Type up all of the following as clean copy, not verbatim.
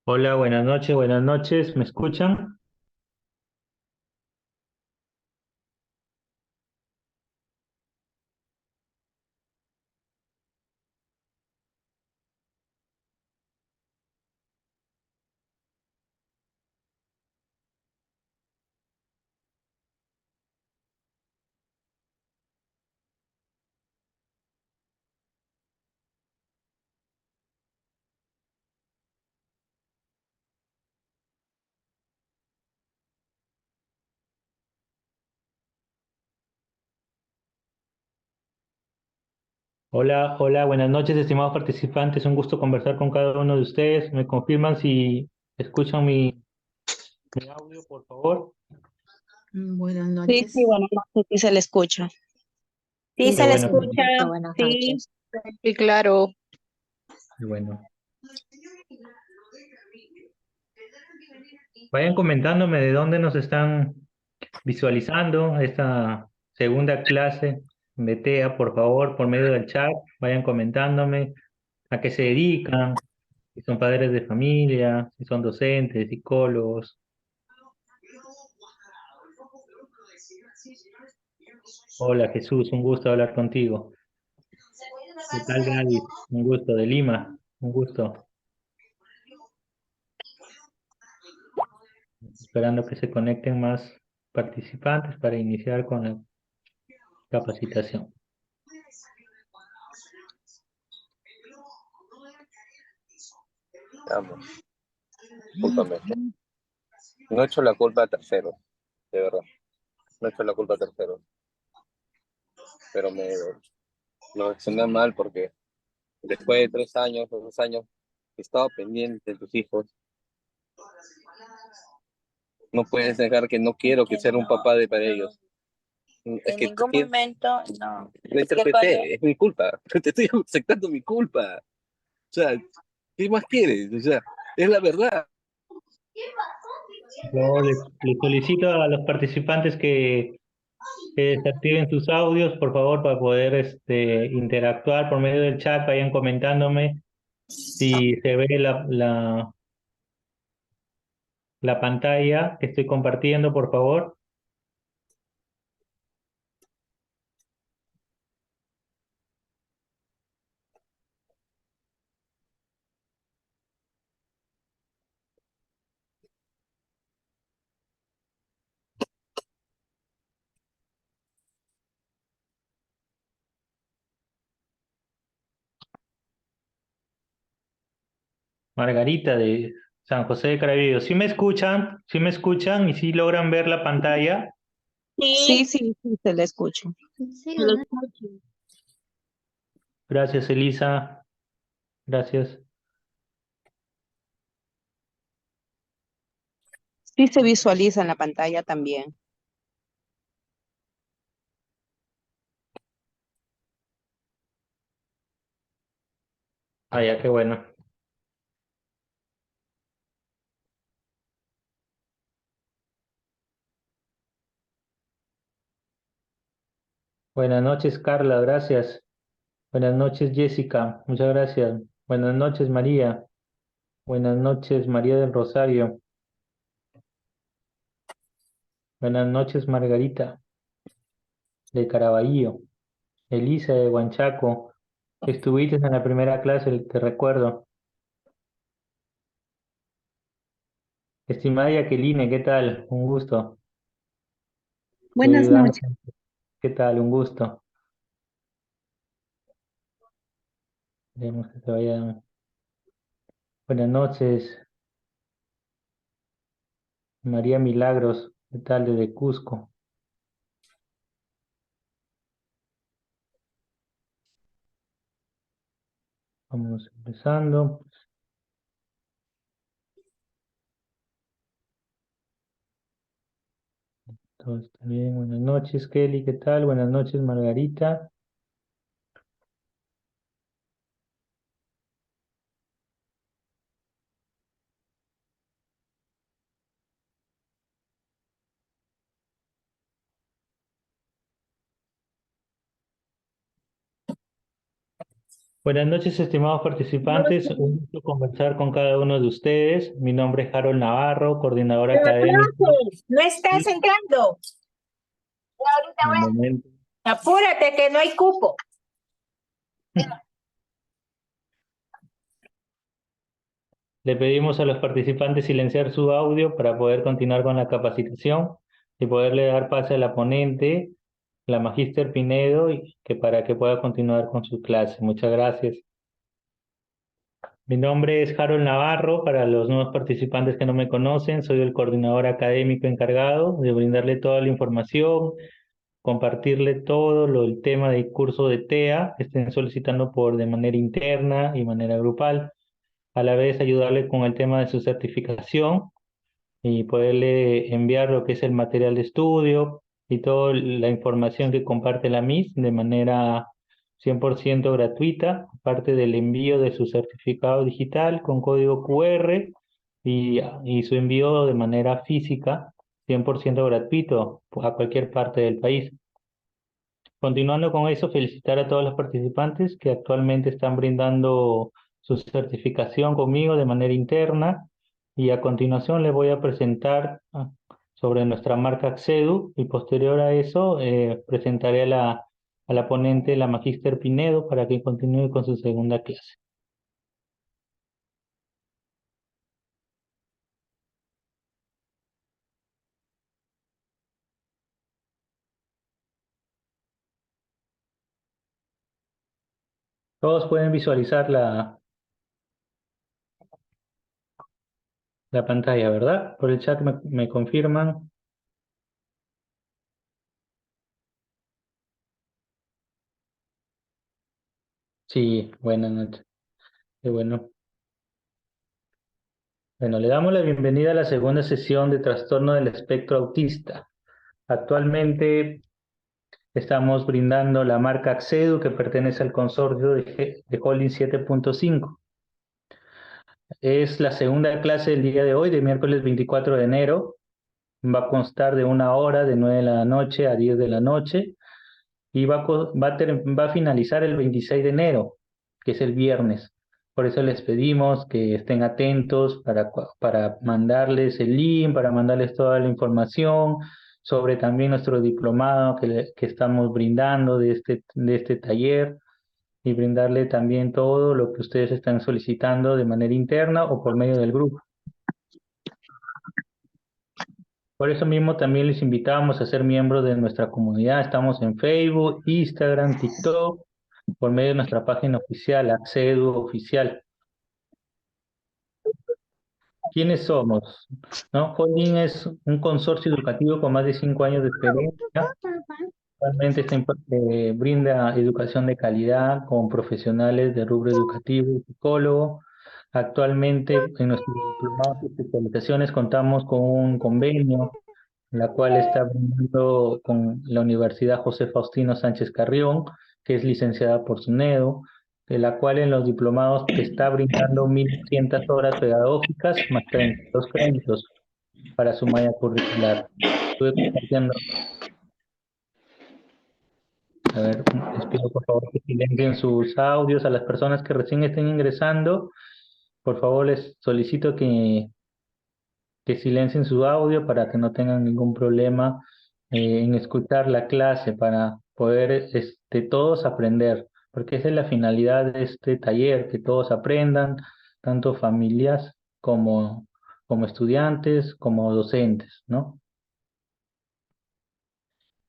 Hola, buenas noches, ¿me escuchan? Hola, buenas noches, estimados participantes, un gusto conversar con cada uno de ustedes. ¿Me confirman si escuchan mi audio, por favor? Buenas Sí, sí, noches. bueno, no sé si se le escucha. Sí, Qué se le bueno, escucha, Buenas sí, noches. Sí, claro. qué bueno. Vayan comentándome de dónde nos están visualizando esta segunda clase de TEA, por favor, por medio del chat. Vayan comentándome a qué se dedican, si son padres de familia, si son docentes, psicólogos. Hola Jesús, un gusto hablar contigo. ¿Qué tal, Gaby? Un gusto, de Lima, un gusto. Esperando que se conecten más participantes para iniciar con la capacitación. Vamos, discúlpame. No he hecho la culpa a terceros, de verdad. No he hecho la culpa a terceros. Pero me lo reaccioné mal porque después de 3 años o 2 años he estado pendiente de tus hijos. No puedes negar que no quiero que ser un papá para ellos. Es en que, ningún momento, no. lo Es que cuando, interpreté, es mi culpa. Te estoy aceptando mi culpa. O sea, ¿qué más quieres? O sea, es la verdad. Yo les solicito a los participantes que desactiven sus audios, por favor, para poder interactuar por medio del chat. Vayan comentándome si se ve la pantalla que estoy compartiendo, por favor. Margarita de San José de Carabibo. ¿Sí me escuchan? ¿Sí me escuchan? ¿Y si logran ver la pantalla? Sí, sí, sí, sí, se le escucha. se lo escucho. Gracias, Elisa. Gracias. Sí se visualiza en la pantalla también. Ah, ya, qué bueno. Buenas noches, Carla, gracias. Buenas noches, Jessica, muchas gracias. Buenas noches, María. Buenas noches, María del Rosario. Buenas noches, Margarita de Caraballo. Elisa de Huanchaco. Estuviste en la primera clase, te recuerdo. Estimada Jacqueline, ¿qué tal? Un gusto. Estoy Buenas ayudando. noches. ¿Qué tal? Un gusto. Queremos que se vayan. Buenas noches, María Milagros. ¿Qué tal desde Cusco? Vamos empezando. Todo está bien. Buenas noches, Kelly. ¿Qué tal? Buenas noches, Margarita. Buenas noches, estimados participantes. Un gusto conversar con cada uno de ustedes. Mi nombre es Harold Navarro, coordinador académico. No estás entrando. Un momento. Apúrate que no hay cupo. Le pedimos a los participantes silenciar su audio para poder continuar con la capacitación y poderle dar pase a la ponente, la magíster Pinedo, para que pueda continuar con su clase. Muchas gracias. Mi nombre es Harold Navarro. Para los nuevos participantes que no me conocen, soy el coordinador académico encargado de brindarle toda la información, compartirle todo el tema del curso de TEA que estén solicitando de manera interna y manera grupal. A la vez ayudarle con el tema de su certificación y poderle enviar lo que es el material de estudio y toda la información que comparte la MIS de manera 100% gratuita, aparte del envío de su certificado digital con código QR y su envío de manera física 100% gratuito a cualquier parte del país. Continuando con eso, felicitar a todos los participantes que actualmente están brindando su certificación conmigo de manera interna y a continuación les voy a presentar sobre nuestra marca Accedu y posterior a eso presentaré a la ponente, la magíster Pinedo, para que continúe con su segunda clase. Todos pueden visualizar la pantalla, ¿verdad? Por el chat me confirman. Sí, buenas noches. Qué bueno. Bueno, le damos la bienvenida a la segunda sesión de trastorno del espectro autista. Actualmente estamos brindando la marca Accedu, que pertenece al consorcio de Holding 7.5. Es la segunda clase del día de hoy, de miércoles 24 de enero. Va a constar de 1 hora, de 9 de la noche a 10 de la noche, y va a finalizar el 26 de enero, que es el viernes. Por eso les pedimos que estén atentos para mandarles el link, para mandarles toda la información sobre también nuestro diplomado que estamos brindando de este taller, y brindarle también todo lo que ustedes están solicitando de manera interna o por medio del grupo. Por eso mismo también les invitamos a ser miembros de nuestra comunidad. Estamos en Facebook, Instagram, TikTok, por medio de nuestra página oficial, Accedu Oficial. ¿Quiénes somos? ¿No? Holding es un consorcio educativo con más de 5 años de experiencia. Actualmente brinda educación de calidad con profesionales de rubro educativo y psicólogo. Actualmente en nuestros diplomados y especializaciones contamos con un convenio, la cual está brindando con la Universidad José Faustino Sánchez Carrión, que es licenciada por SUNEDO, de la cual en los diplomados te está brindando 1.200 horas pedagógicas más 32 créditos para su malla curricular. Estuve compartiendo. A ver, les pido por favor que silencien sus audios a las personas que recién estén ingresando. Por favor, les solicito que silencien su audio para que no tengan ningún problema en escuchar la clase, para poder todos aprender, porque esa es la finalidad de este taller, que todos aprendan, tanto familias como estudiantes, como docentes, ¿no?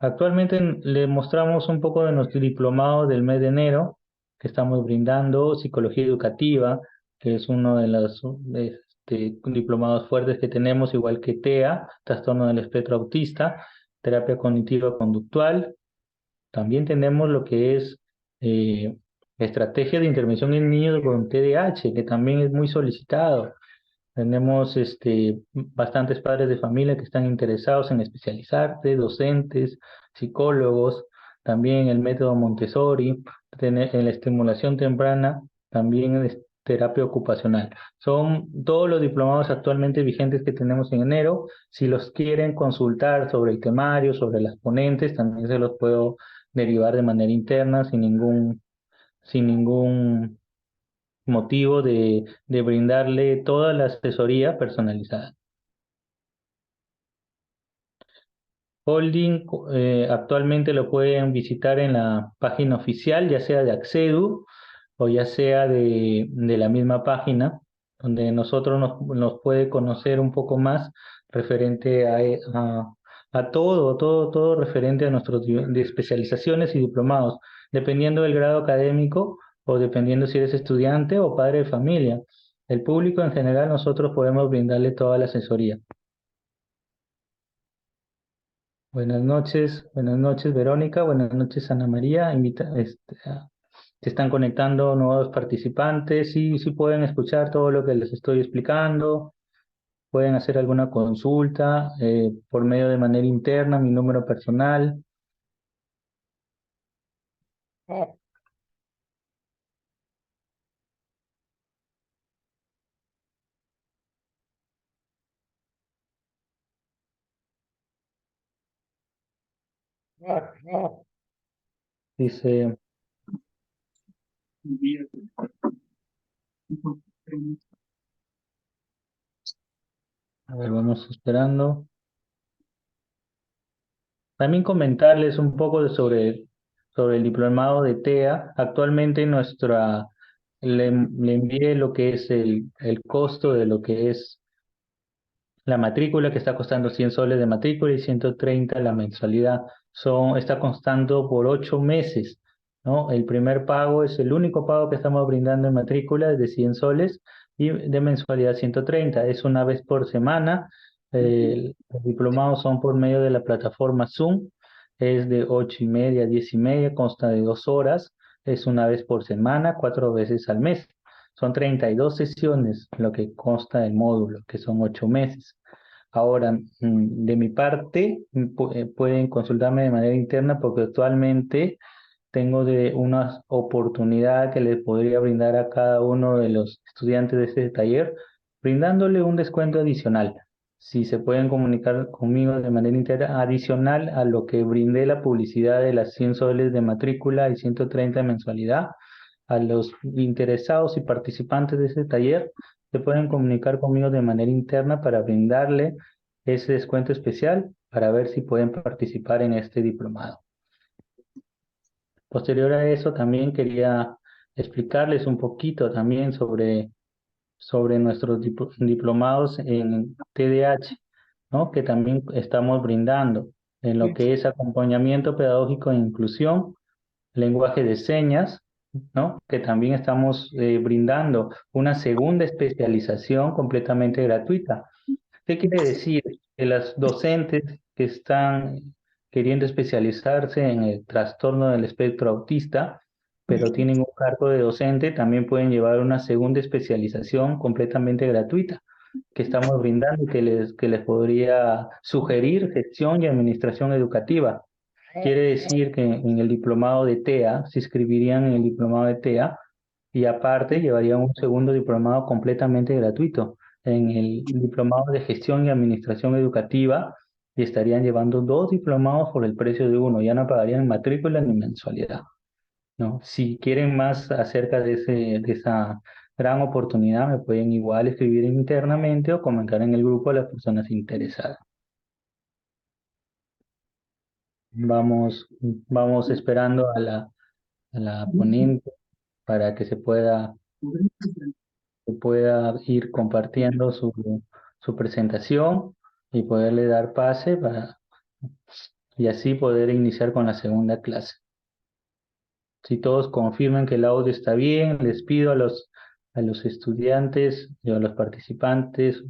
Actualmente le mostramos un poco de nuestro diplomado del mes de enero, que estamos brindando, psicología educativa, que es uno de los diplomados fuertes que tenemos, igual que TEA, trastorno del espectro autista, terapia cognitiva conductual. También tenemos lo que es estrategia de intervención en niños con TDAH, que también es muy solicitado. Tenemos bastantes padres de familia que están interesados en especializarse, docentes, psicólogos, también el método Montessori, en la estimulación temprana, también es terapia ocupacional. Son todos los diplomados actualmente vigentes que tenemos en enero. Si los quieren consultar sobre el temario, sobre las ponentes, también se los puedo derivar de manera interna sin ningún motivo de brindarle toda la asesoría personalizada. Holding actualmente lo pueden visitar en la página oficial, ya sea de Accedu o ya sea de la misma página, donde nosotros nos puede conocer un poco más referente a todo referente a nuestros de especializaciones y diplomados, dependiendo del grado académico o dependiendo si eres estudiante o padre de familia. El público en general nosotros podemos brindarle toda la asesoría. Buenas noches Verónica, buenas noches Ana María. Se están conectando nuevos participantes y si pueden escuchar todo lo que les estoy explicando, pueden hacer alguna consulta por medio de manera interna, mi número personal. Dice, a ver, vamos esperando. También comentarles un poco sobre el diplomado de TEA. Actualmente le envié lo que es el costo de lo que es la matrícula, que está costando 100 soles de matrícula y 130 la mensualidad. Está costando por 8 meses, ¿no? El primer pago es el único pago que estamos brindando en matrícula, es de 100 soles y de mensualidad 130. Es una vez por semana. Los diplomados son por medio de la plataforma Zoom. Es de 8:30 a 10:30, consta de 2 horas. Es una vez por semana, 4 veces al mes. Son 32 sesiones lo que consta del módulo, que son 8 meses. Ahora, de mi parte, pueden consultarme de manera interna porque actualmente tengo de una oportunidad que les podría brindar a cada uno de los estudiantes de este taller, brindándole un descuento adicional. Si se pueden comunicar conmigo de manera interna, adicional a lo que brindé la publicidad de las 100 soles de matrícula y 130 de mensualidad, a los interesados y participantes de este taller, se pueden comunicar conmigo de manera interna para brindarle ese descuento especial para ver si pueden participar en este diplomado. Posterior a eso, también quería explicarles un poquito también sobre nuestros diplomados en TDAH, ¿no? Que también estamos brindando en lo que es acompañamiento pedagógico e inclusión, lenguaje de señas, ¿no? Que también estamos brindando una segunda especialización completamente gratuita. ¿Qué quiere decir? Que las docentes que están queriendo especializarse en el trastorno del espectro autista, pero tienen un cargo de docente, también pueden llevar una segunda especialización completamente gratuita que estamos brindando y que les podría sugerir gestión y administración educativa. Quiere decir que en el diplomado de TEA, se inscribirían en el diplomado de TEA y aparte llevarían un segundo diplomado completamente gratuito en el diplomado de gestión y administración educativa y estarían llevando 2 diplomados por el precio de uno, ya no pagarían matrícula ni mensualidad, ¿no? Si quieren más acerca de esa gran oportunidad, me pueden igual escribir internamente o comentar en el grupo a las personas interesadas. Vamos esperando a la ponente para que se pueda ir compartiendo su presentación y poderle dar pase y así poder iniciar con la segunda clase. Si todos confirman que el audio está bien, les pido a los estudiantes y a los participantes,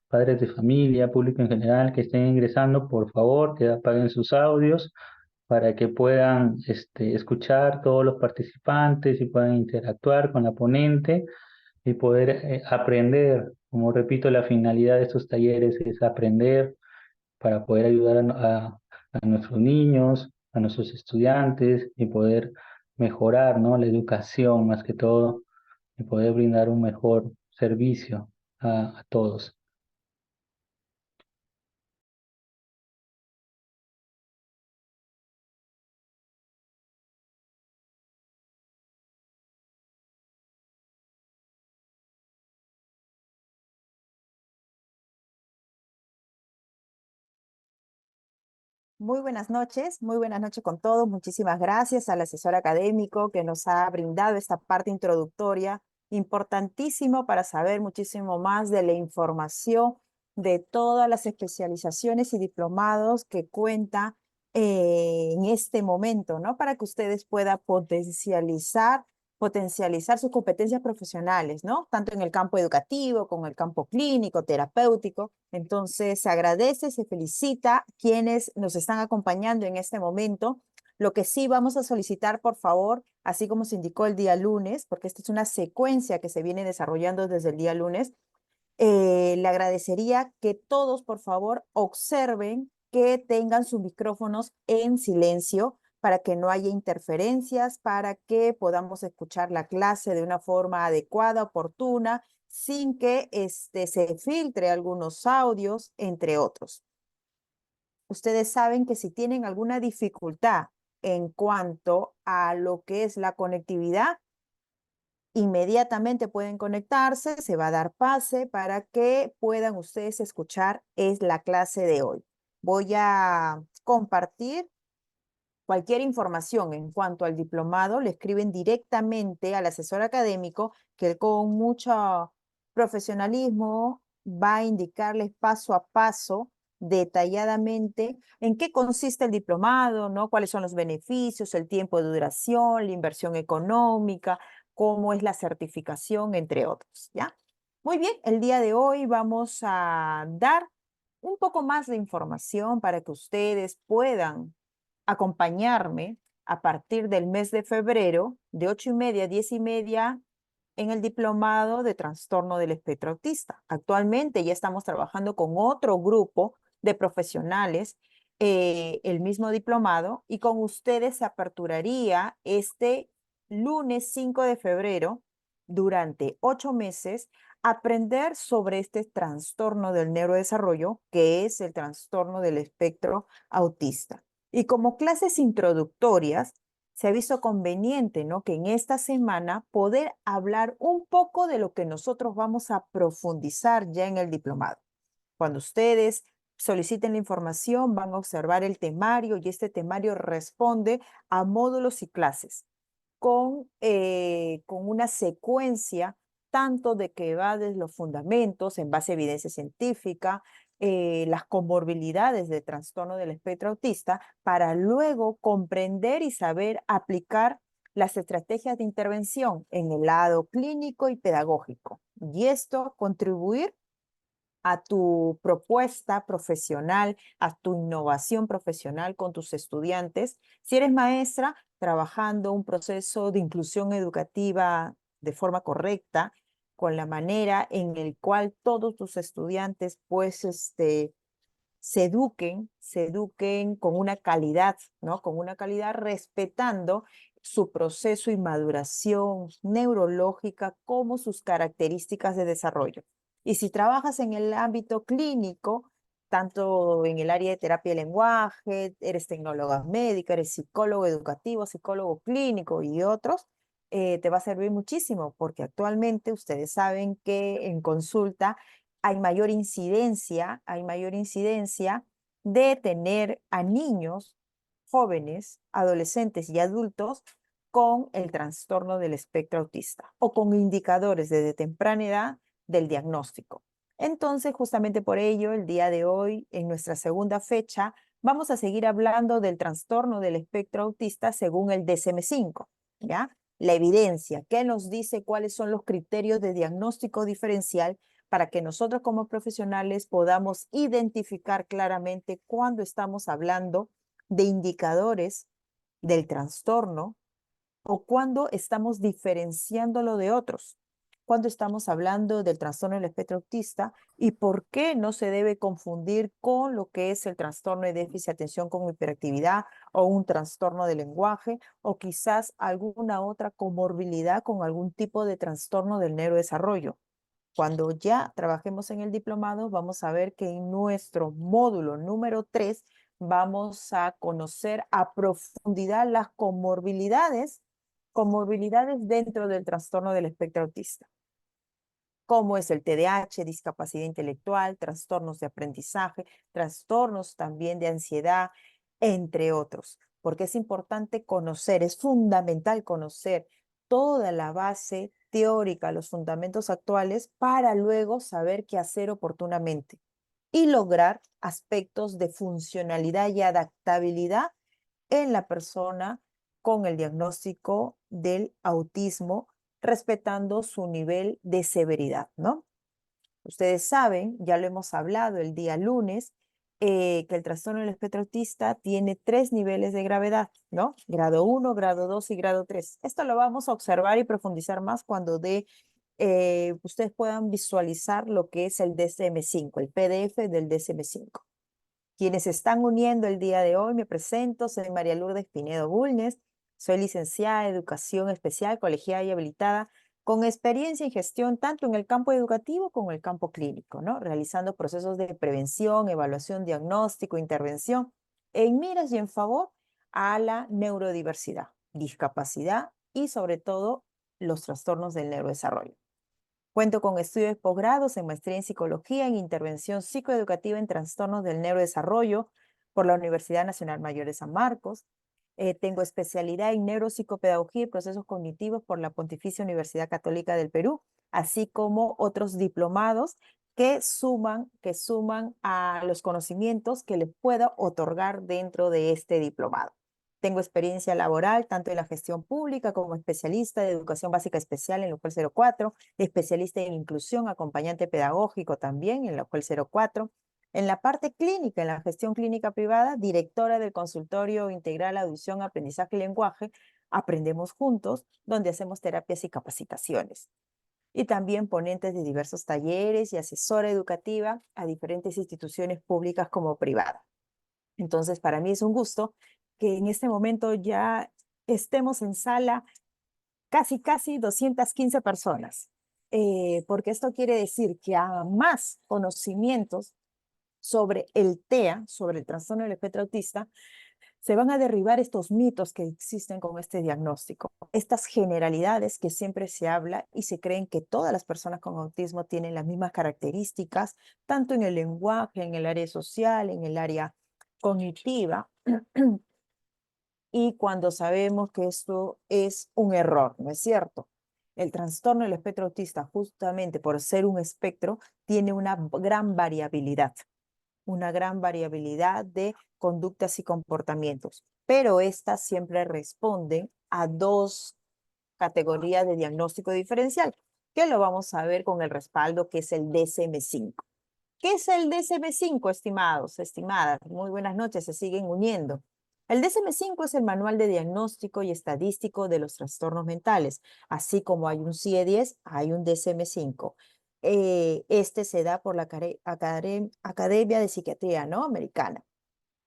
padres de familia, público en general que estén ingresando, por favor, que apaguen sus audios para que puedan escuchar todos los participantes y puedan interactuar con la ponente y poder aprender. Como repito, la finalidad de estos talleres es aprender para poder ayudar a nuestros niños, a nuestros estudiantes y poder mejorar, ¿no? La educación más que todo y poder brindar un mejor servicio a todos. Muy buenas noches con todos. Muchísimas gracias al asesor académico que nos ha brindado esta parte introductoria, importantísimo para saber muchísimo más de la información de todas las especializaciones y diplomados que cuenta en este momento, ¿no? Para que ustedes puedan potencializar sus competencias profesionales, ¿no? Tanto en el campo educativo como en el campo clínico, terapéutico. Entonces, se agradece, se felicita quienes nos están acompañando en este momento. Lo que sí vamos a solicitar, por favor, así como se indicó el día lunes, porque esta es una secuencia que se viene desarrollando desde el día lunes, le agradecería que todos, por favor, observen que tengan sus micrófonos en silencio para que no haya interferencias, para que podamos escuchar la clase de una forma adecuada, oportuna, sin que se filtre algunos audios, entre otros. Ustedes saben que si tienen alguna dificultad en cuanto a lo que es la conectividad, inmediatamente pueden conectarse, se va a dar pase para que puedan ustedes escuchar la clase de hoy. Voy a compartir cualquier información en cuanto al diplomado, le escriben directamente al asesor académico que él con mucho profesionalismo va a indicarles paso a paso detalladamente en qué consiste el diplomado, ¿no? Cuáles son los beneficios, el tiempo de duración, la inversión económica, cómo es la certificación, entre otros, ¿ya? Muy bien, el día de hoy vamos a dar un poco más de información para que ustedes puedan acompañarme a partir del mes de febrero, de 8:30 a 10:30, en el diplomado de trastorno del espectro autista. Actualmente ya estamos trabajando con otro grupo de profesionales, el mismo diplomado, y con ustedes se aperturaría este lunes 5 de febrero, durante 8 meses, aprender sobre este trastorno del neurodesarrollo, que es el trastorno del espectro autista. Y como clases introductorias, se ha visto conveniente, ¿no? Que en esta semana poder hablar un poco de lo que nosotros vamos a profundizar ya en el diplomado. Cuando ustedes soliciten la información, van a observar el temario y este temario responde a módulos y clases con una secuencia tanto de que va desde los fundamentos en base a evidencia científica, las comorbilidades de trastorno del espectro autista, para luego comprender y saber aplicar las estrategias de intervención en el lado clínico y pedagógico. Y esto contribuir a tu propuesta profesional, a tu innovación profesional con tus estudiantes. Si eres maestra, trabajando un proceso de inclusión educativa de forma correcta, con la manera en el cual todos tus estudiantes pues se eduquen con una calidad, ¿no? Con una calidad respetando su proceso y maduración neurológica como sus características de desarrollo. Y si trabajas en el ámbito clínico, tanto en el área de terapia de lenguaje, eres tecnóloga médica, eres psicólogo educativo, psicólogo clínico y otros, te va a servir muchísimo porque actualmente ustedes saben que en consulta hay mayor incidencia de tener a niños, jóvenes, adolescentes y adultos con el trastorno del espectro autista o con indicadores desde temprana edad del diagnóstico. Entonces, justamente por ello, el día de hoy, en nuestra segunda fecha, vamos a seguir hablando del trastorno del espectro autista según el DSM-5, ¿ya? La evidencia, ¿qué nos dice cuáles son los criterios de diagnóstico diferencial para que nosotros como profesionales podamos identificar claramente cuando estamos hablando de indicadores del trastorno o cuando estamos diferenciándolo de otros, cuando estamos hablando del trastorno del espectro autista y por qué no se debe confundir con lo que es el trastorno de déficit de atención con hiperactividad o un trastorno de lenguaje o quizás alguna otra comorbilidad con algún tipo de trastorno del neurodesarrollo. Cuando ya trabajemos en el diplomado, vamos a ver que en nuestro módulo número 3 vamos a conocer a profundidad las comorbilidades dentro del trastorno del espectro autista, como es el TDAH, discapacidad intelectual, trastornos de aprendizaje, trastornos también de ansiedad, entre otros, porque es importante conocer, es fundamental conocer toda la base teórica, los fundamentos actuales, para luego saber qué hacer oportunamente y lograr aspectos de funcionalidad y adaptabilidad en la persona con el diagnóstico del autismo, respetando su nivel de severidad, ¿no? Ustedes saben, ya lo hemos hablado el día lunes, que el trastorno del espectro autista tiene 3 niveles de gravedad, ¿no? Grado 1, grado 2 y grado 3. Esto lo vamos a observar y profundizar más cuando ustedes puedan visualizar lo que es el DSM-5, el PDF del DSM-5. Quienes se están uniendo el día de hoy, me presento, soy María Lourdes Pinedo Bulnes, soy licenciada en Educación Especial, colegiada y habilitada, con experiencia en gestión tanto en el campo educativo como en el campo clínico, ¿no? Realizando procesos de prevención, evaluación, diagnóstico, intervención, en miras y en favor a la neurodiversidad, discapacidad y sobre todo los trastornos del neurodesarrollo. Cuento con estudios de posgrados en maestría en psicología, en intervención psicoeducativa en trastornos del neurodesarrollo por la Universidad Nacional Mayor de San Marcos. Tengo especialidad en neuropsicopedagogía y procesos cognitivos por la Pontificia Universidad Católica del Perú, así como otros diplomados que suman a los conocimientos que les pueda otorgar dentro de este diplomado. Tengo experiencia laboral tanto en la gestión pública como especialista de educación básica especial en la UJEL 04, especialista en inclusión, acompañante pedagógico también en la UJEL 04. En la parte clínica, en la gestión clínica privada, directora del consultorio integral audición, aprendizaje y lenguaje, Aprendemos Juntos, donde hacemos terapias y capacitaciones. Y también ponentes de diversos talleres y asesora educativa a diferentes instituciones públicas como privadas. Entonces, para mí es un gusto que en este momento ya estemos en sala casi 215 personas, porque esto quiere decir que a más conocimientos sobre el TEA, sobre el trastorno del espectro autista, se van a derribar estos mitos que existen con este diagnóstico, estas generalidades que siempre se habla y se creen que todas las personas con autismo tienen las mismas características, tanto en el lenguaje, en el área social, en el área cognitiva, y cuando sabemos que esto es un error, ¿no es cierto? El trastorno del espectro autista, justamente por ser un espectro, tiene una gran variabilidad de conductas y comportamientos, pero estas siempre responden a 2 categorías de diagnóstico diferencial, que lo vamos a ver con el respaldo que es el DSM-5. ¿Qué es el DSM-5, estimados, estimadas? Muy buenas noches, se siguen uniendo. El DSM-5 es el Manual de Diagnóstico y Estadístico de los Trastornos Mentales. Así como hay un CIE-10, hay un DSM-5. Este se da por la Academia de Psiquiatría, ¿no? Americana.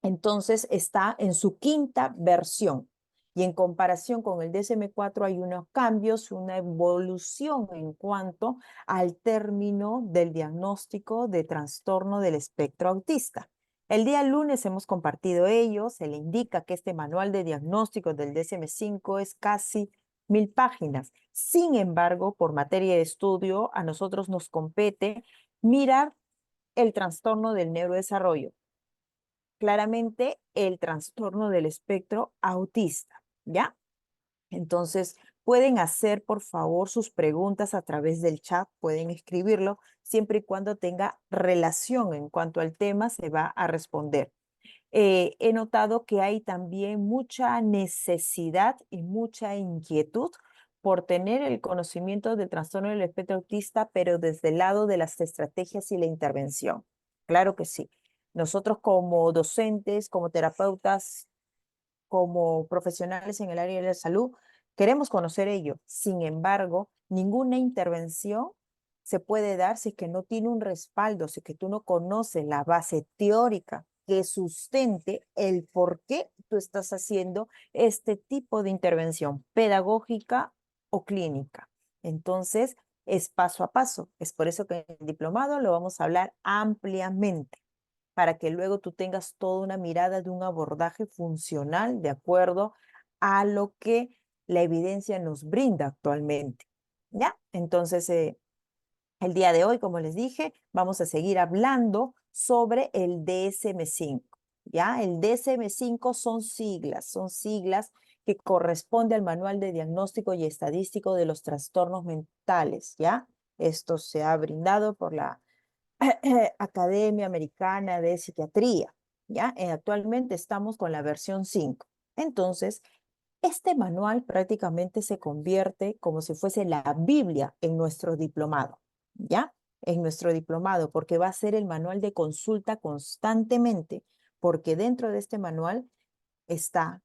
Entonces está en su 5ª versión. Y en comparación con el DSM-4 hay unos cambios, una evolución en cuanto al término del diagnóstico de trastorno del espectro autista. El día lunes hemos compartido ello, se le indica que este manual de diagnóstico del DSM-5 es casi 1000 páginas. Sin embargo, por materia de estudio, a nosotros nos compete mirar el trastorno del neurodesarrollo. Claramente el trastorno del espectro autista, ¿ya? Entonces, pueden hacer, por favor, sus preguntas a través del chat, pueden escribirlo, siempre y cuando tenga relación en cuanto al tema, se va a responder. He notado que hay también mucha necesidad y mucha inquietud por tener el conocimiento del trastorno del espectro autista, pero desde el lado de las estrategias y la intervención. Claro que sí. Nosotros como docentes, como terapeutas, como profesionales en el área de la salud, queremos conocer ello. Sin embargo, ninguna intervención se puede dar si es que no tiene un respaldo, si es que tú no conoces la base teórica que sustente el por qué tú estás haciendo este tipo de intervención pedagógica o clínica. Entonces, es paso a paso. Es por eso que en el diplomado lo vamos a hablar ampliamente, para que luego tú tengas toda una mirada de un abordaje funcional de acuerdo a lo que la evidencia nos brinda actualmente. ¿Ya? Entonces, el día de hoy, como les dije, vamos a seguir hablando sobre el DSM-5. ¿ya? El DSM-5 son siglas que corresponde al Manual de Diagnóstico y Estadístico de los Trastornos Mentales, ¿ya? Esto se ha brindado por la Academia Americana de Psiquiatría, ¿ya? Actualmente estamos con la versión 5. Entonces, este manual prácticamente se convierte como si fuese la Biblia en nuestro diplomado, ¿ya? En nuestro diplomado, porque va a ser el manual de consulta constantemente, porque dentro de este manual está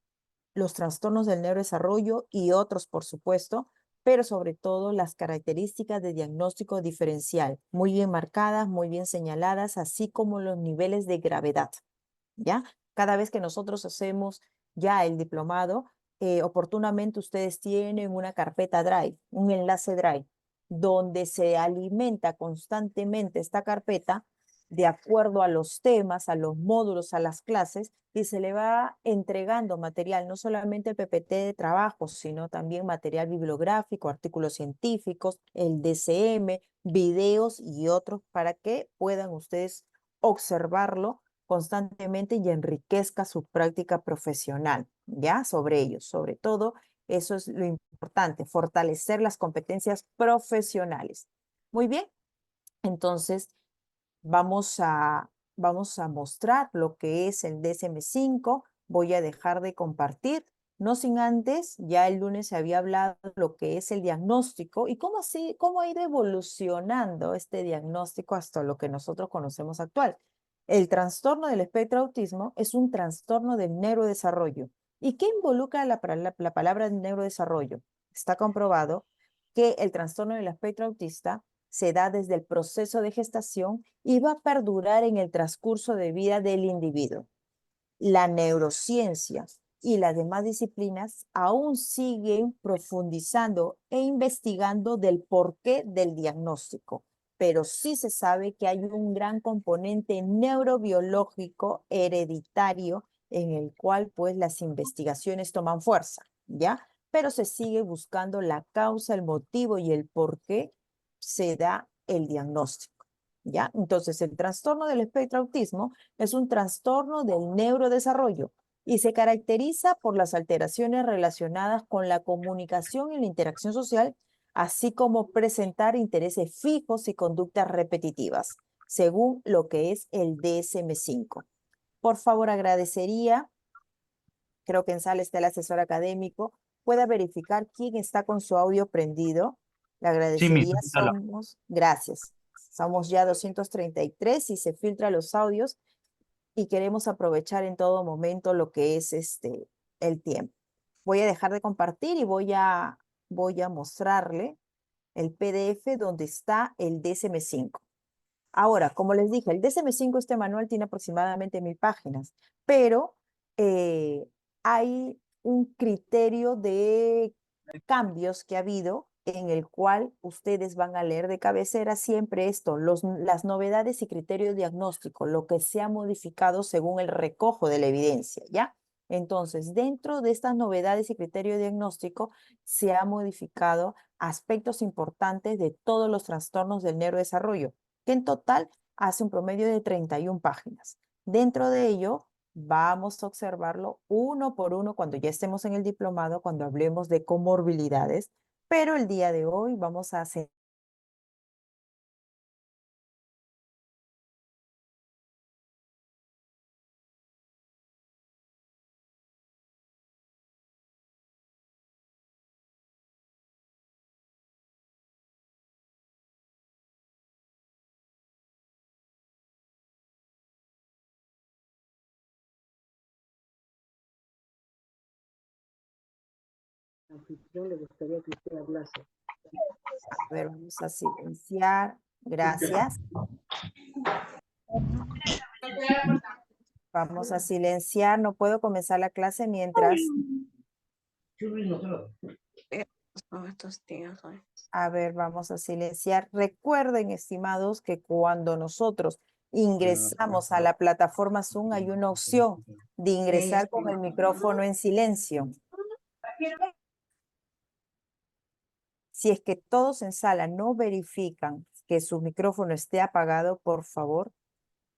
los trastornos del neurodesarrollo y otros, por supuesto, pero sobre todo las características de diagnóstico diferencial, muy bien marcadas, muy bien señaladas, así como los niveles de gravedad, ¿ya? Cada vez que nosotros hacemos ya el diplomado, oportunamente ustedes tienen una carpeta Drive, un enlace Drive, donde se alimenta constantemente esta carpeta de acuerdo a los temas, a los módulos, a las clases, y se le va entregando material, no solamente el PPT de trabajo, sino también material bibliográfico, artículos científicos, el DCM, videos y otros para que puedan ustedes observarlo constantemente y enriquezca su práctica profesional, ¿ya? Sobre ellos, sobre todo, eso es lo importante, fortalecer las competencias profesionales. Muy bien, entonces vamos a mostrar lo que es el DSM-5. Voy a dejar de compartir, no sin antes, ya el lunes se había hablado de lo que es el diagnóstico y cómo ha ido evolucionando este diagnóstico hasta lo que nosotros conocemos actual. El trastorno del espectro autismo es un trastorno del neurodesarrollo. ¿Y qué involucra la palabra neurodesarrollo? Está comprobado que el trastorno del espectro autista se da desde el proceso de gestación y va a perdurar en el transcurso de vida del individuo. La neurociencia y las demás disciplinas aún siguen profundizando e investigando del porqué del diagnóstico, pero sí se sabe que hay un gran componente neurobiológico hereditario en el cual pues las investigaciones toman fuerza, ¿ya? Pero se sigue buscando la causa, el motivo y el por qué se da el diagnóstico, ¿ya? Entonces, el trastorno del espectro autismo es un trastorno del neurodesarrollo y se caracteriza por las alteraciones relacionadas con la comunicación y la interacción social, así como presentar intereses fijos y conductas repetitivas, según lo que es el DSM-5. Por favor, agradecería, creo que en sala está el asesor académico, pueda verificar quién está con su audio prendido. Le Sí, mi agradecería, gracias. Somos ya 233 y se filtran los audios y queremos aprovechar en todo momento lo que es el tiempo. Voy a dejar de compartir y voy a mostrarle el PDF donde está el DSM-5. Ahora, como les dije, el DSM-5, este manual tiene aproximadamente 1000 páginas, pero hay un criterio de cambios que ha habido en el cual ustedes van a leer de cabecera siempre esto, las novedades y criterios diagnósticos, lo que se ha modificado según el recojo de la evidencia, ¿ya? Entonces, dentro de estas novedades y criterios diagnóstico, se ha modificado aspectos importantes de todos los trastornos del neurodesarrollo, que en total hace un promedio de 31 páginas. Dentro de ello, vamos a observarlo uno por uno cuando ya estemos en el diplomado, cuando hablemos de comorbilidades, pero el día de hoy vamos a hacer Yo le gustaría que usted hablase. a ver, vamos a silenciar. Gracias. Vamos a silenciar. No puedo comenzar la clase mientras... Estos días hoy. A ver, vamos a silenciar. Recuerden, estimados, que cuando nosotros ingresamos a la plataforma Zoom hay una opción de ingresar con el micrófono en silencio. Si es que todos en sala no verifican que su micrófono esté apagado, por favor,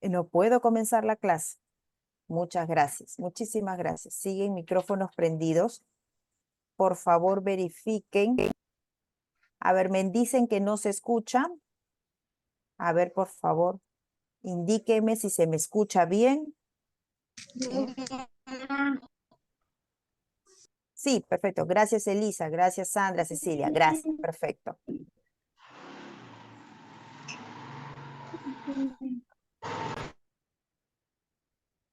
no puedo comenzar la clase. Muchas gracias. Muchísimas gracias. Siguen micrófonos prendidos. Por favor, verifiquen. A ver, me dicen que no se escucha. A ver, por favor, indíqueme si se me escucha bien. Sí, perfecto. Gracias, Elisa. Gracias, Sandra, Cecilia. Gracias. Perfecto.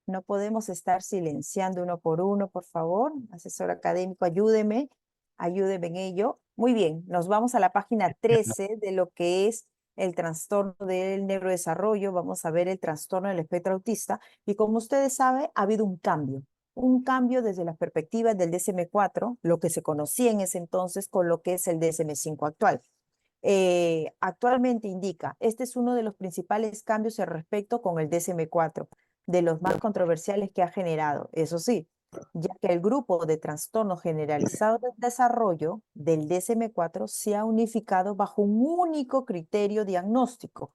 No podemos estar silenciando uno por uno, por favor. Asesor académico, ayúdeme. Ayúdeme en ello. Muy bien, nos vamos a la página 13 de lo que es el trastorno del neurodesarrollo. Vamos a ver el trastorno del espectro autista. Y como ustedes saben, ha habido un cambio desde las perspectivas del DSM-4, lo que se conocía en ese entonces, con lo que es el DSM-5 actual. Actualmente indica, este es uno de los principales cambios al respecto con el DSM-4, de los más controversiales que ha generado. Eso sí, ya que el grupo de trastornos generalizados del desarrollo del DSM-4 se ha unificado bajo un único criterio diagnóstico,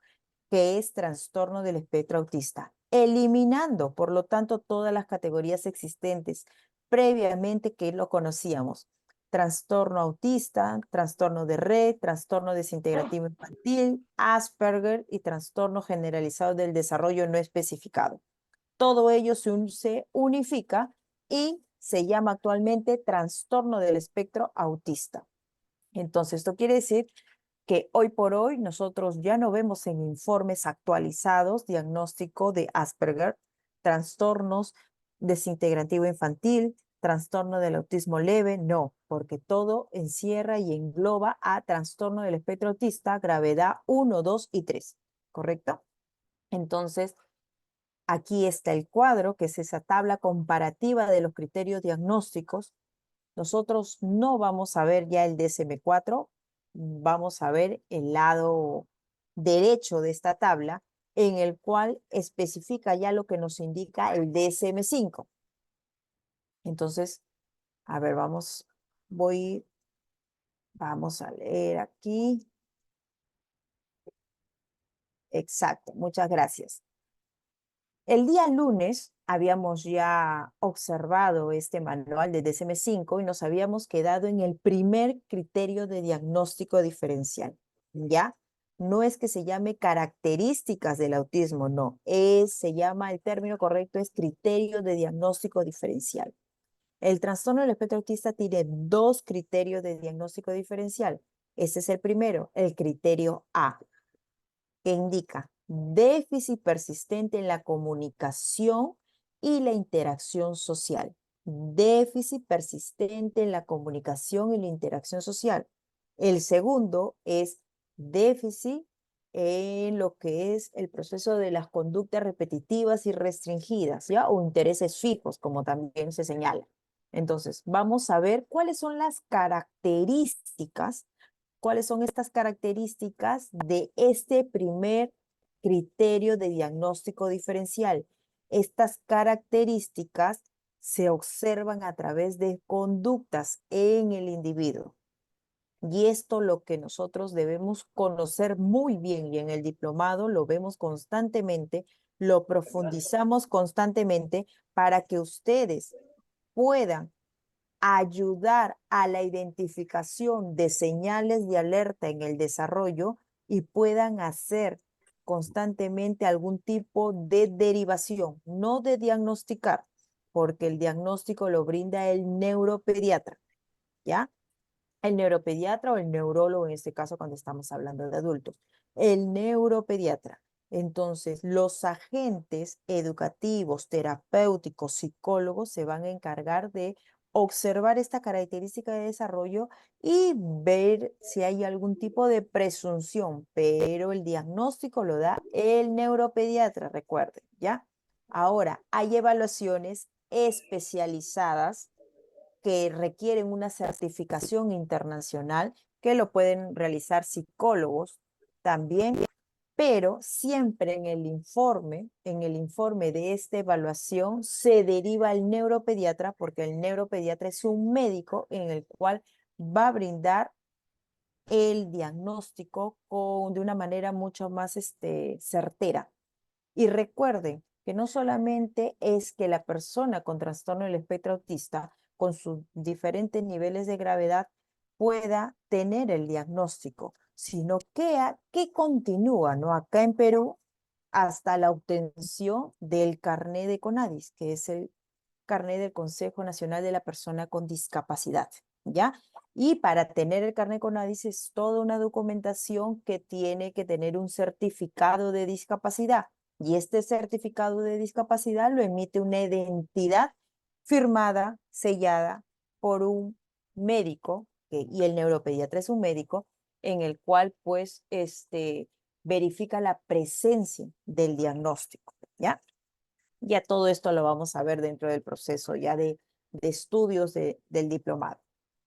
que es trastorno del espectro autista, eliminando, por lo tanto, todas las categorías existentes previamente que lo conocíamos. Trastorno autista, trastorno de red, trastorno desintegrativo infantil, Asperger y trastorno generalizado del desarrollo no especificado. Todo ello se unifica y se llama actualmente trastorno del espectro autista. Entonces, esto quiere decir que hoy por hoy nosotros ya no vemos en informes actualizados diagnóstico de Asperger, trastornos desintegrativo infantil, trastorno del autismo leve, no, porque todo encierra y engloba a trastorno del espectro autista, gravedad 1, 2 y 3, ¿correcto? Entonces, aquí está el cuadro, que es esa tabla comparativa de los criterios diagnósticos. Nosotros no vamos a ver ya el DSM-4, vamos a ver el lado derecho de esta tabla, en el cual especifica ya lo que nos indica el DSM-5. Entonces, a ver, vamos a leer aquí. Exacto, muchas gracias. El día lunes habíamos ya observado este manual de DSM-5 y nos habíamos quedado en el primer criterio de diagnóstico diferencial, ¿ya? No es que se llame características del autismo, no. Se llama, el término correcto es criterio de diagnóstico diferencial. El trastorno del espectro autista tiene dos criterios de diagnóstico diferencial. Este es el primero, el criterio A, que indica déficit persistente en la comunicación y la interacción social. Déficit persistente en la comunicación y la interacción social. El segundo es déficit en lo que es el proceso de las conductas repetitivas y restringidas, ¿ya? O intereses fijos, como también se señala. Entonces, vamos a ver cuáles son las características. ¿Cuáles son estas características de este primer criterio de diagnóstico diferencial? Estas características se observan a través de conductas en el individuo. Y esto lo que nosotros debemos conocer muy bien, y en el diplomado lo vemos constantemente, lo profundizamos constantemente para que ustedes puedan ayudar a la identificación de señales de alerta en el desarrollo y puedan hacer constantemente algún tipo de derivación, no de diagnosticar, porque el diagnóstico lo brinda el neuropediatra, ¿ya? El neuropediatra o el neurólogo en este caso cuando estamos hablando de adultos. El neuropediatra. Entonces, los agentes educativos, terapéuticos, psicólogos se van a encargar de observar esta característica de desarrollo y ver si hay algún tipo de presunción, pero el diagnóstico lo da el neuropediatra, recuerden, ¿ya? Ahora, hay evaluaciones especializadas que requieren una certificación internacional que lo pueden realizar psicólogos también, pero siempre en el informe de esta evaluación se deriva al neuropediatra porque el neuropediatra es un médico en el cual va a brindar el diagnóstico de una manera mucho más certera. Y recuerden que no solamente es que la persona con trastorno del espectro autista, con sus diferentes niveles de gravedad, pueda tener el diagnóstico, sino que continúa, ¿no? Acá en Perú, hasta la obtención del carné de CONADIS, que es el carné del Consejo Nacional de la Persona con Discapacidad, ¿ya? Y para tener el carné CONADIS es toda una documentación que tiene que tener un certificado de discapacidad. Y este certificado de discapacidad lo emite una identidad firmada, sellada por un médico, y el neuropediatra es un médico, en el cual pues verifica la presencia del diagnóstico, ¿ya? Ya todo esto lo vamos a ver dentro del proceso ya de estudios del diplomado.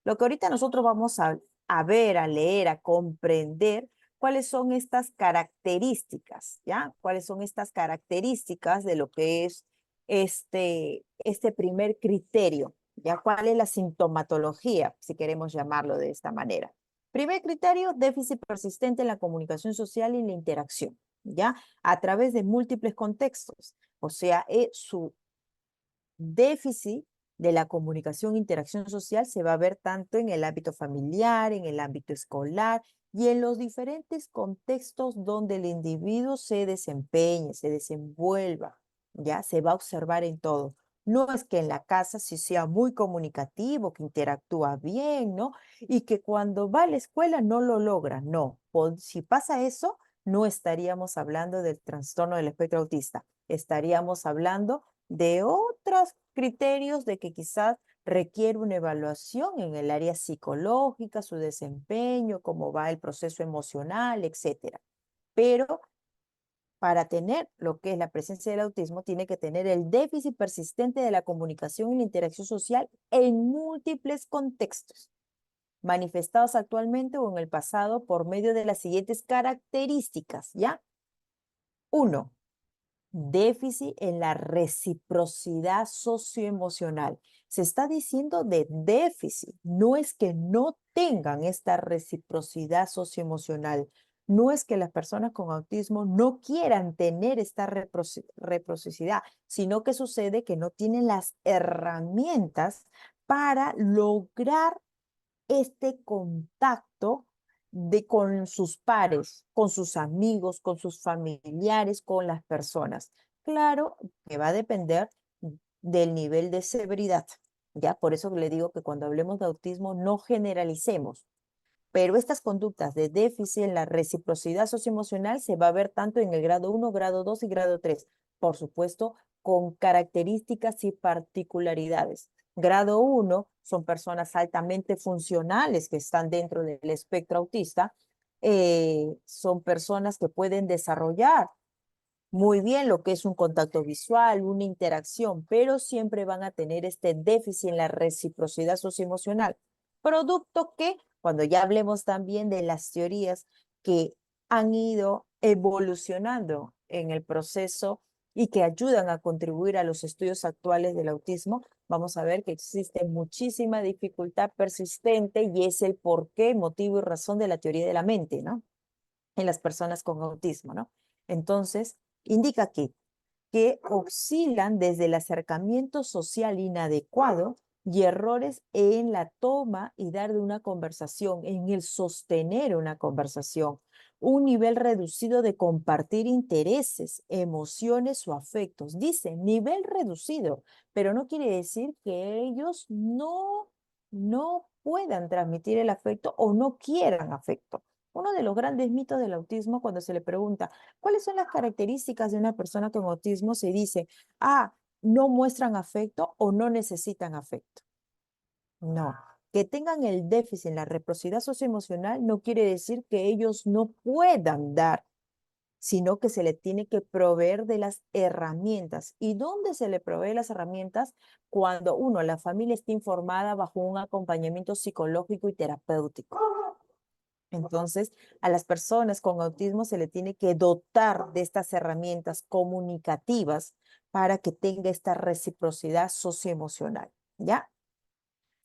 Lo que ahorita nosotros vamos a ver, a leer, a comprender cuáles son estas características, ¿ya? Cuáles son estas características de lo que es este primer criterio, ¿ya? ¿Cuál es la sintomatología, si queremos llamarlo de esta manera? Primer criterio, déficit persistente en la comunicación social y la interacción, ¿ya? A través de múltiples contextos. O sea, su déficit de la comunicación e interacción social se va a ver tanto en el ámbito familiar, en el ámbito escolar y en los diferentes contextos donde el individuo se desempeñe, se desenvuelva, ¿ya? Se va a observar en todo. No es que en la casa sí sea muy comunicativo, que interactúa bien, ¿no? Y que cuando va a la escuela no lo logra, no. Si pasa eso, no estaríamos hablando del trastorno del espectro autista, estaríamos hablando de otros criterios de que quizás requiere una evaluación en el área psicológica, su desempeño, cómo va el proceso emocional, etcétera. Pero para tener lo que es la presencia del autismo, tiene que tener el déficit persistente de la comunicación y la interacción social en múltiples contextos, manifestados actualmente o en el pasado por medio de las siguientes características, ¿ya? 1. Déficit en la reciprocidad socioemocional. Se está diciendo de déficit, no es que no tengan esta reciprocidad socioemocional, no es que las personas con autismo no quieran tener esta reciprocidad, sino que sucede que no tienen las herramientas para lograr este contacto con sus pares, con sus amigos, con sus familiares, con las personas. Claro que va a depender del nivel de severidad, ¿ya? Por eso le digo que cuando hablemos de autismo no generalicemos, pero estas conductas de déficit en la reciprocidad socioemocional se va a ver tanto en el grado 1, grado 2 y grado 3, por supuesto, con características y particularidades. Grado 1 son personas altamente funcionales que están dentro del espectro autista, son personas que pueden desarrollar muy bien lo que es un contacto visual, una interacción, pero siempre van a tener este déficit en la reciprocidad socioemocional. Producto que, cuando ya hablemos también de las teorías que han ido evolucionando en el proceso y que ayudan a contribuir a los estudios actuales del autismo, vamos a ver que existe muchísima dificultad persistente y es el porqué, motivo y razón de la teoría de la mente, ¿no? En las personas con autismo, ¿no? Entonces, indica aquí que oscilan desde el acercamiento social inadecuado y errores en la toma y dar de una conversación, en el sostener una conversación, un nivel reducido de compartir intereses, emociones o afectos. Dice nivel reducido, pero no quiere decir que ellos no puedan transmitir el afecto o no quieran afecto. Uno de los grandes mitos del autismo, cuando se le pregunta cuáles son las características de una persona con autismo, se dice, no muestran afecto o no necesitan afecto. No, que tengan el déficit en la reciprocidad socioemocional no quiere decir que ellos no puedan dar, sino que se le tiene que proveer de las herramientas. ¿Y dónde se le provee las herramientas? Cuando la familia está informada bajo un acompañamiento psicológico y terapéutico. Entonces, a las personas con autismo se le tiene que dotar de estas herramientas comunicativas para que tenga esta reciprocidad socioemocional, ¿ya?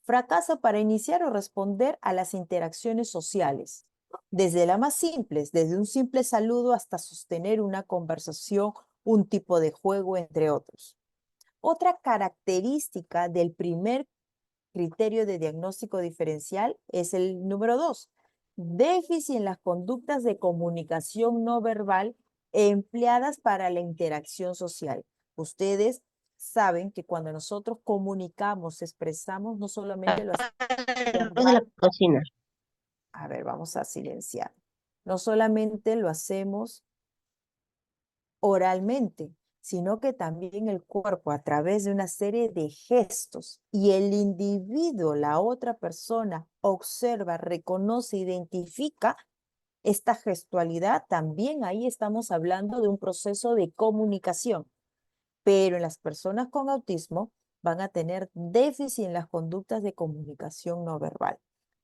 Fracaso para iniciar o responder a las interacciones sociales, desde las más simples, desde un simple saludo hasta sostener una conversación un tipo de juego, entre otros. Otra característica del primer criterio de diagnóstico diferencial es el número 2. Déficit en las conductas de comunicación no verbal empleadas para la interacción social. Ustedes saben que cuando nosotros comunicamos, expresamos, no solamente lo hacemos de la cocina. a ver, vamos a silenciar. No solamente lo hacemos oralmente, sino que también el cuerpo a través de una serie de gestos y el individuo, la otra persona, observa, reconoce, identifica esta gestualidad, también ahí estamos hablando de un proceso de comunicación. Pero en las personas con autismo van a tener déficit en las conductas de comunicación no verbal,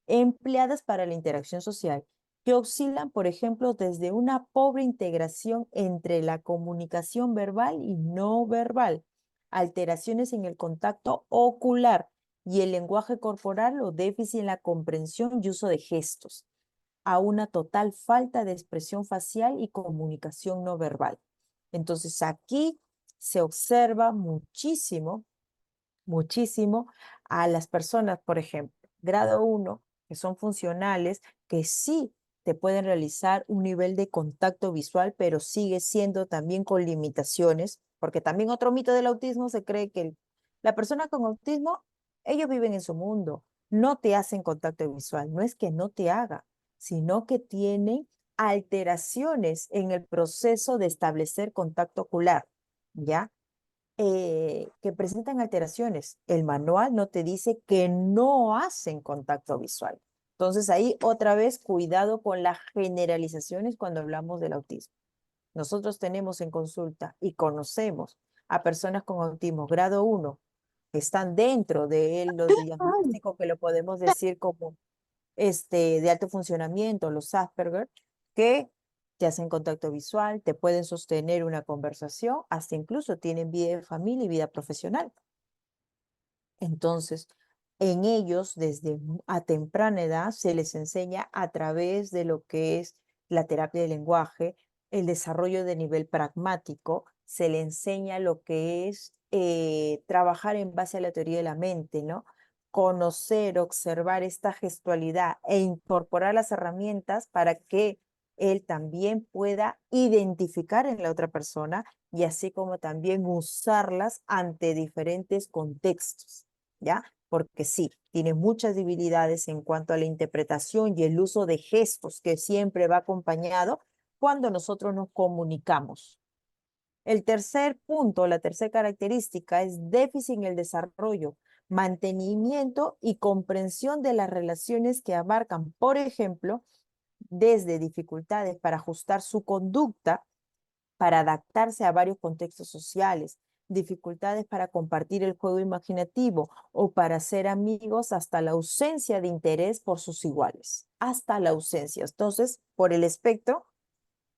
empleadas para la interacción social, que oscilan, por ejemplo, desde una pobre integración entre la comunicación verbal y no verbal, alteraciones en el contacto ocular y el lenguaje corporal o déficit en la comprensión y uso de gestos, a una total falta de expresión facial y comunicación no verbal. Entonces aquí se observa muchísimo a las personas, por ejemplo, grado 1, que son funcionales, que sí te pueden realizar un nivel de contacto visual, pero sigue siendo también con limitaciones, porque también otro mito del autismo se cree que la persona con autismo, ellos viven en su mundo, no te hacen contacto visual, no es que no te haga, sino que tienen alteraciones en el proceso de establecer contacto ocular, ¿ya? Que presentan alteraciones. El manual no te dice que no hacen contacto visual. Entonces ahí otra vez cuidado con las generalizaciones cuando hablamos del autismo. Nosotros tenemos en consulta y conocemos a personas con autismo grado 1 que están dentro de los diagnósticos que lo podemos decir como de alto funcionamiento, los Asperger, que te hacen contacto visual, te pueden sostener una conversación, hasta incluso tienen vida de familia y vida profesional. Entonces, en ellos, desde a temprana edad, se les enseña a través de lo que es la terapia del lenguaje, el desarrollo de nivel pragmático, se le enseña lo que es trabajar en base a la teoría de la mente, ¿no? Conocer, observar esta gestualidad e incorporar las herramientas para que él también pueda identificar en la otra persona y así como también usarlas ante diferentes contextos, ¿ya? Porque sí, tiene muchas debilidades en cuanto a la interpretación y el uso de gestos que siempre va acompañado cuando nosotros nos comunicamos. El tercer punto, la tercera característica es déficit en el desarrollo, mantenimiento y comprensión de las relaciones que abarcan, por ejemplo, desde dificultades para ajustar su conducta, para adaptarse a varios contextos sociales, dificultades para compartir el juego imaginativo o para ser amigos hasta la ausencia de interés por sus iguales, hasta la ausencia. Entonces, por el espectro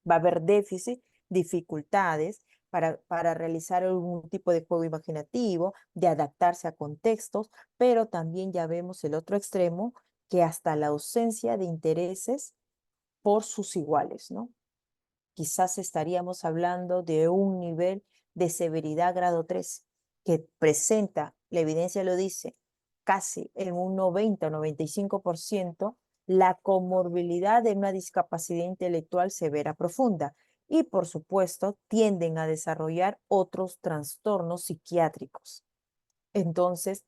va a haber déficit, dificultades para realizar algún tipo de juego imaginativo, de adaptarse a contextos, pero también ya vemos el otro extremo, que hasta la ausencia de intereses por sus iguales, ¿no? Quizás estaríamos hablando de un nivel de severidad grado 3, que presenta, la evidencia lo dice, casi en un 90-95% la comorbilidad de una discapacidad intelectual severa profunda y, por supuesto, tienden a desarrollar otros trastornos psiquiátricos. Entonces,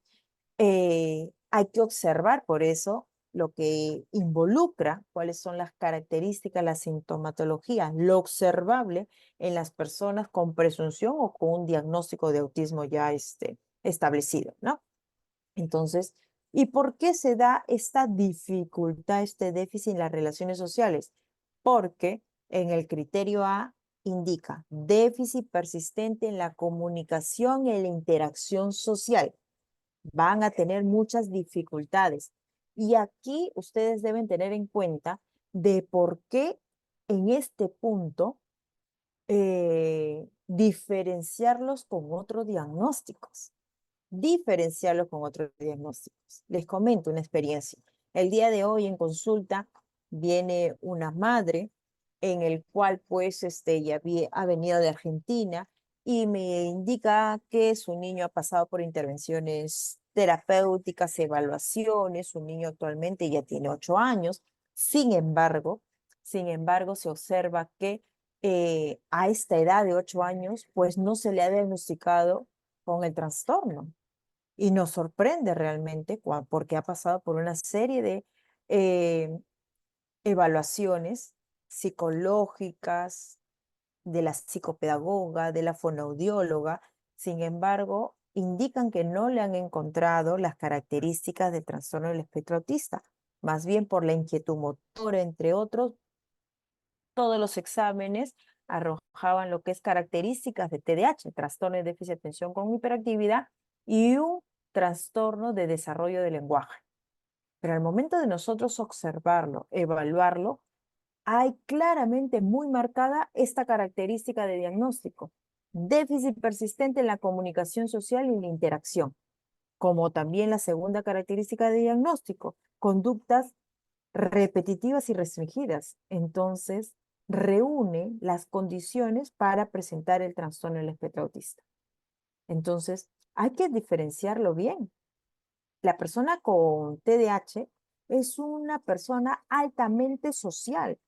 hay que observar por eso lo que involucra, cuáles son las características, la sintomatología, lo observable en las personas con presunción o con un diagnóstico de autismo ya establecido, ¿no? Entonces, ¿y por qué se da esta dificultad, este déficit en las relaciones sociales? Porque en el criterio A indica déficit persistente en la comunicación y en la interacción social. Van a tener muchas dificultades. Y aquí ustedes deben tener en cuenta de por qué en este punto diferenciarlos con otros diagnósticos. Diferenciarlos con otros diagnósticos. Les comento una experiencia. El día de hoy en consulta viene una madre en el cual pues ha venido de Argentina y me indica que su niño ha pasado por intervenciones terapéuticas, evaluaciones, su niño actualmente ya tiene 8 años, sin embargo se observa que a esta edad de 8 años pues no se le ha diagnosticado con el trastorno. Y nos sorprende realmente porque ha pasado por una serie de evaluaciones psicológicas, de la psicopedagoga, de la fonoaudióloga. Sin embargo, indican que no le han encontrado las características del trastorno del espectro autista, más bien por la inquietud motora, entre otros. Todos los exámenes arrojaban lo que es características de TDAH, trastorno de déficit de atención con hiperactividad, y un trastorno de desarrollo del lenguaje. Pero al momento de nosotros observarlo, evaluarlo, hay claramente muy marcada esta característica de diagnóstico: déficit persistente en la comunicación social y la interacción, como también la segunda característica de diagnóstico, conductas repetitivas y restringidas. Entonces, reúne las condiciones para presentar el trastorno del espectro autista. Entonces, hay que diferenciarlo bien. La persona con TDAH es una persona altamente social.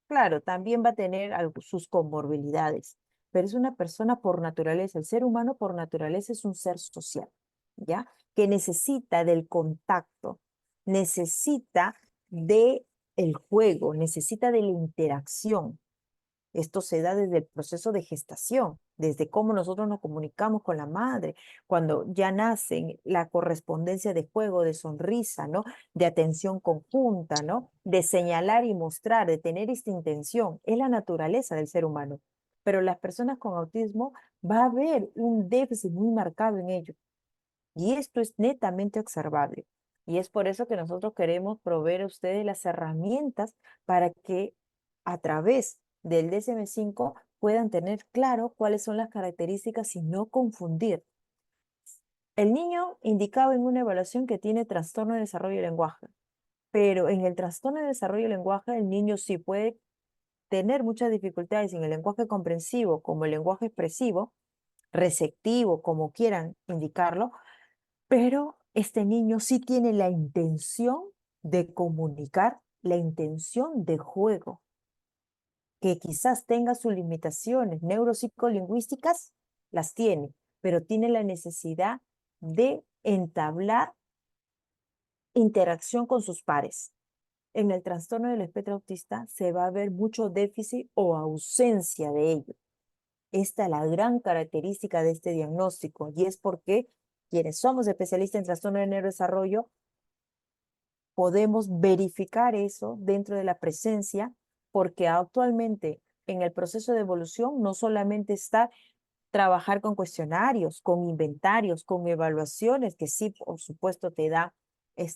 Claro, también va a tener sus comorbilidades, pero es una persona por naturaleza. El ser humano por naturaleza es un ser social, ¿ya? Que necesita del contacto, necesita de el juego, necesita de la interacción. Esto se da desde el proceso de gestación, desde cómo nosotros nos comunicamos con la madre, cuando ya nacen, la correspondencia de juego, de sonrisa, ¿no? De atención conjunta, ¿no? De señalar y mostrar, de tener esta intención. Es la naturaleza del ser humano. Pero las personas con autismo va a haber un déficit muy marcado en ello. Y esto es netamente observable. Y es por eso que nosotros queremos proveer a ustedes las herramientas para que a través del DSM-5 puedan tener claro cuáles son las características y no confundir. El niño indicaba en una evaluación que tiene trastorno de desarrollo del lenguaje, pero en el trastorno de desarrollo del lenguaje el niño sí puede tener muchas dificultades en el lenguaje comprensivo como el lenguaje expresivo, receptivo, como quieran indicarlo, pero este niño sí tiene la intención de comunicar, la intención de juego, que quizás tenga sus limitaciones neuropsicolingüísticas, las tiene, pero tiene la necesidad de entablar interacción con sus pares. En el trastorno del espectro autista se va a ver mucho déficit o ausencia de ello. Esta es la gran característica de este diagnóstico y es porque quienes somos especialistas en trastorno de neurodesarrollo podemos verificar eso dentro de la presencia, porque actualmente en el proceso de evolución no solamente está trabajar con cuestionarios, con inventarios, con evaluaciones, que sí, por supuesto, te da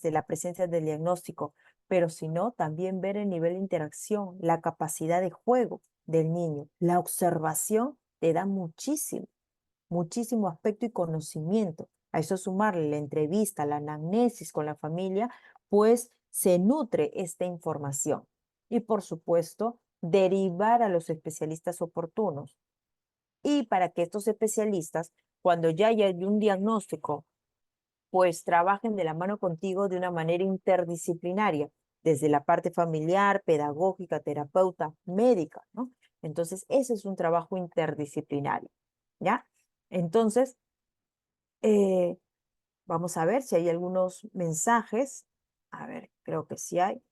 la presencia del diagnóstico, pero sino también ver el nivel de interacción, la capacidad de juego del niño, la observación te da muchísimo, muchísimo aspecto y conocimiento. A eso sumarle la entrevista, la anamnesis con la familia, pues se nutre esta información. Y por supuesto, derivar a los especialistas oportunos. Y para que estos especialistas, cuando ya haya un diagnóstico, pues trabajen de la mano contigo de una manera interdisciplinaria, desde la parte familiar, pedagógica, terapeuta, médica, ¿no? Entonces, ese es un trabajo interdisciplinario, ¿ya? Entonces, vamos a ver si hay algunos mensajes. A ver, creo que sí hay.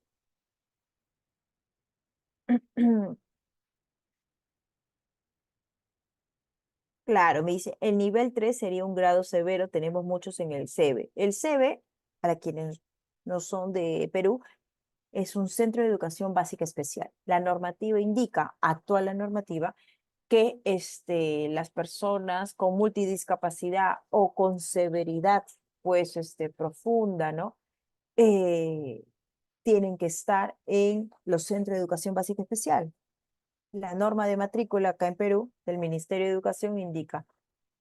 Claro, me dice, el nivel 3 sería un grado severo, tenemos muchos en el CEBE. El CEBE, para quienes no son de Perú, es un centro de educación básica especial. La normativa indica, actual la normativa, que las personas con multidiscapacidad o con severidad, pues, profunda, ¿no? Tienen que estar en los centros de educación básica especial. La norma de matrícula acá en Perú del Ministerio de Educación indica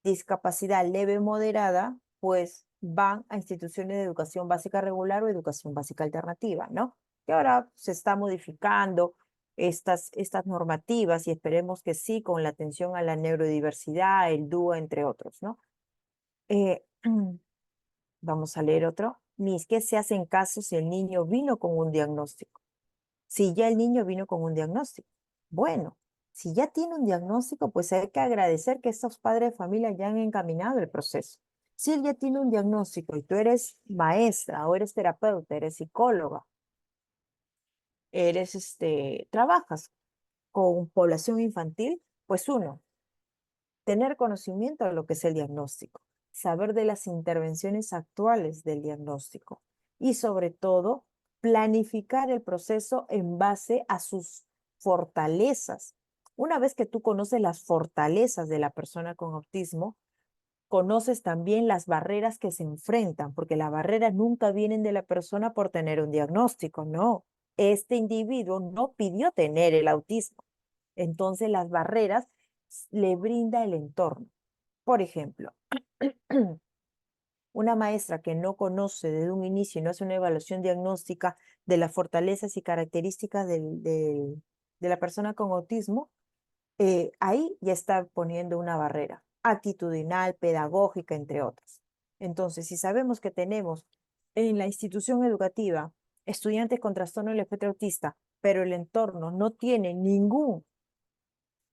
discapacidad leve o moderada, pues van a instituciones de educación básica regular o educación básica alternativa, ¿no? Que ahora se está modificando estas normativas y esperemos que sí, con la atención a la neurodiversidad, el DUA, entre otros, ¿no? Vamos a leer otro. Mis, ¿qué se hace en caso si el niño vino con un diagnóstico? Si ya el niño vino con un diagnóstico. Bueno, si ya tiene un diagnóstico, pues hay que agradecer que estos padres de familia ya han encaminado el proceso. Si él ya tiene un diagnóstico y tú eres maestra o eres terapeuta, eres psicóloga, trabajas con población infantil, pues uno, tener conocimiento de lo que es el diagnóstico, saber de las intervenciones actuales del diagnóstico y sobre todo planificar el proceso en base a sus fortalezas. Una vez que tú conoces las fortalezas de la persona con autismo, conoces también las barreras que se enfrentan, porque las barreras nunca vienen de la persona por tener un diagnóstico, no. Este individuo no pidió tener el autismo. Entonces las barreras le brinda el entorno. Por ejemplo, una maestra que no conoce desde un inicio y no hace una evaluación diagnóstica de las fortalezas y características de la persona con autismo, ahí ya está poniendo una barrera actitudinal, pedagógica, entre otras. Entonces, si sabemos que tenemos en la institución educativa estudiantes con trastorno del espectro autista, pero el entorno no tiene ningún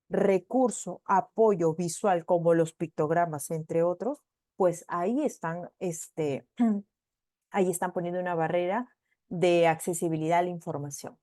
recurso, apoyo visual como los pictogramas, entre otros, pues ahí están, ahí están poniendo una barrera de accesibilidad a la información.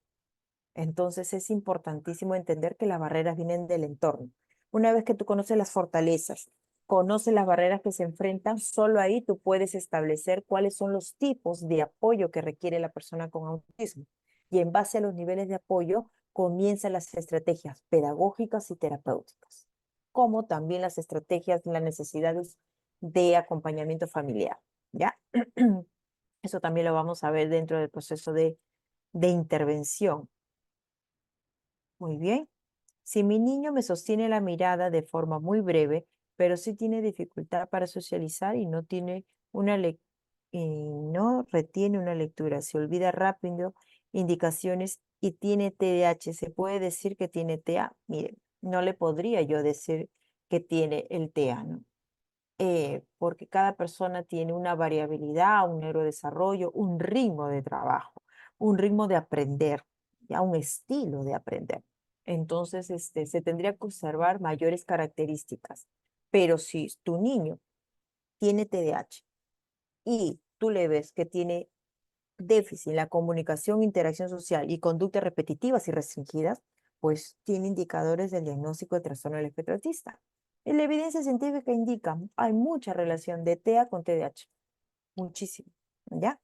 Entonces es importantísimo entender que las barreras vienen del entorno. Una vez que tú conoces las fortalezas, conoces las barreras que se enfrentan, solo ahí tú puedes establecer cuáles son los tipos de apoyo que requiere la persona con autismo. Y en base a los niveles de apoyo, comienzan las estrategias pedagógicas y terapéuticas, como también las estrategias, las necesidades de acompañamiento familiar, ¿ya? Eso también lo vamos a ver dentro del proceso de intervención. Muy bien. Si mi niño me sostiene la mirada de forma muy breve, pero sí tiene dificultad para socializar y no tiene no retiene una lectura, se olvida rápido indicaciones y tiene TDAH, ¿se puede decir que tiene TEA? Mire, no le podría yo decir que tiene el TEA, ¿no? Porque cada persona tiene una variabilidad, un neurodesarrollo, un ritmo de trabajo, un ritmo de aprender, ya un estilo de aprender. Entonces, se tendría que observar mayores características. Pero si tu niño tiene TDAH y tú le ves que tiene déficit en la comunicación, interacción social y conductas repetitivas y restringidas, pues tiene indicadores del diagnóstico de trastorno del espectro autista. En la evidencia científica indica, hay mucha relación de TEA con TDAH. Muchísimo, ¿ya?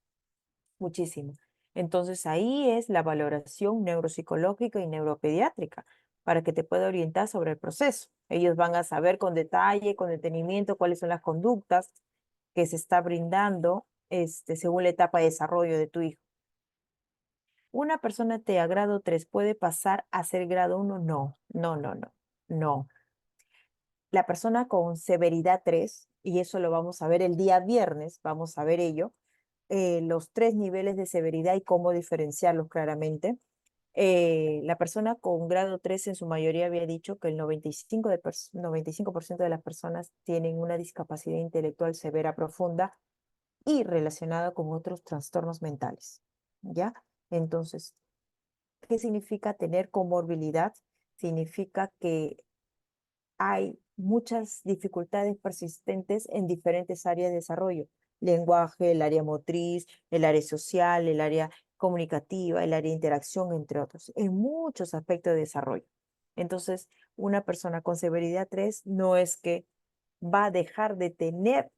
Muchísimo. Entonces ahí es la valoración neuropsicológica y neuropediátrica para que te pueda orientar sobre el proceso. Ellos van a saber con detalle, con detenimiento, cuáles son las conductas que se está brindando según la etapa de desarrollo de tu hijo. ¿Una persona TEA grado 3 puede pasar a ser grado 1? No, no, no, no, no. La persona con severidad 3, y eso lo vamos a ver el día viernes, vamos a ver ello, los 3 niveles de severidad y cómo diferenciarlos claramente. La persona con grado 3 en su mayoría había dicho que el 95% de las personas tienen una discapacidad intelectual severa profunda y relacionada con otros trastornos mentales, ¿ya? Entonces, ¿qué significa tener comorbilidad? Significa que hay muchas dificultades persistentes en diferentes áreas de desarrollo. Lenguaje, el área motriz, el área social, el área comunicativa, el área de interacción, entre otros, en muchos aspectos de desarrollo. Entonces, una persona con severidad 3 no es que va a dejar de tener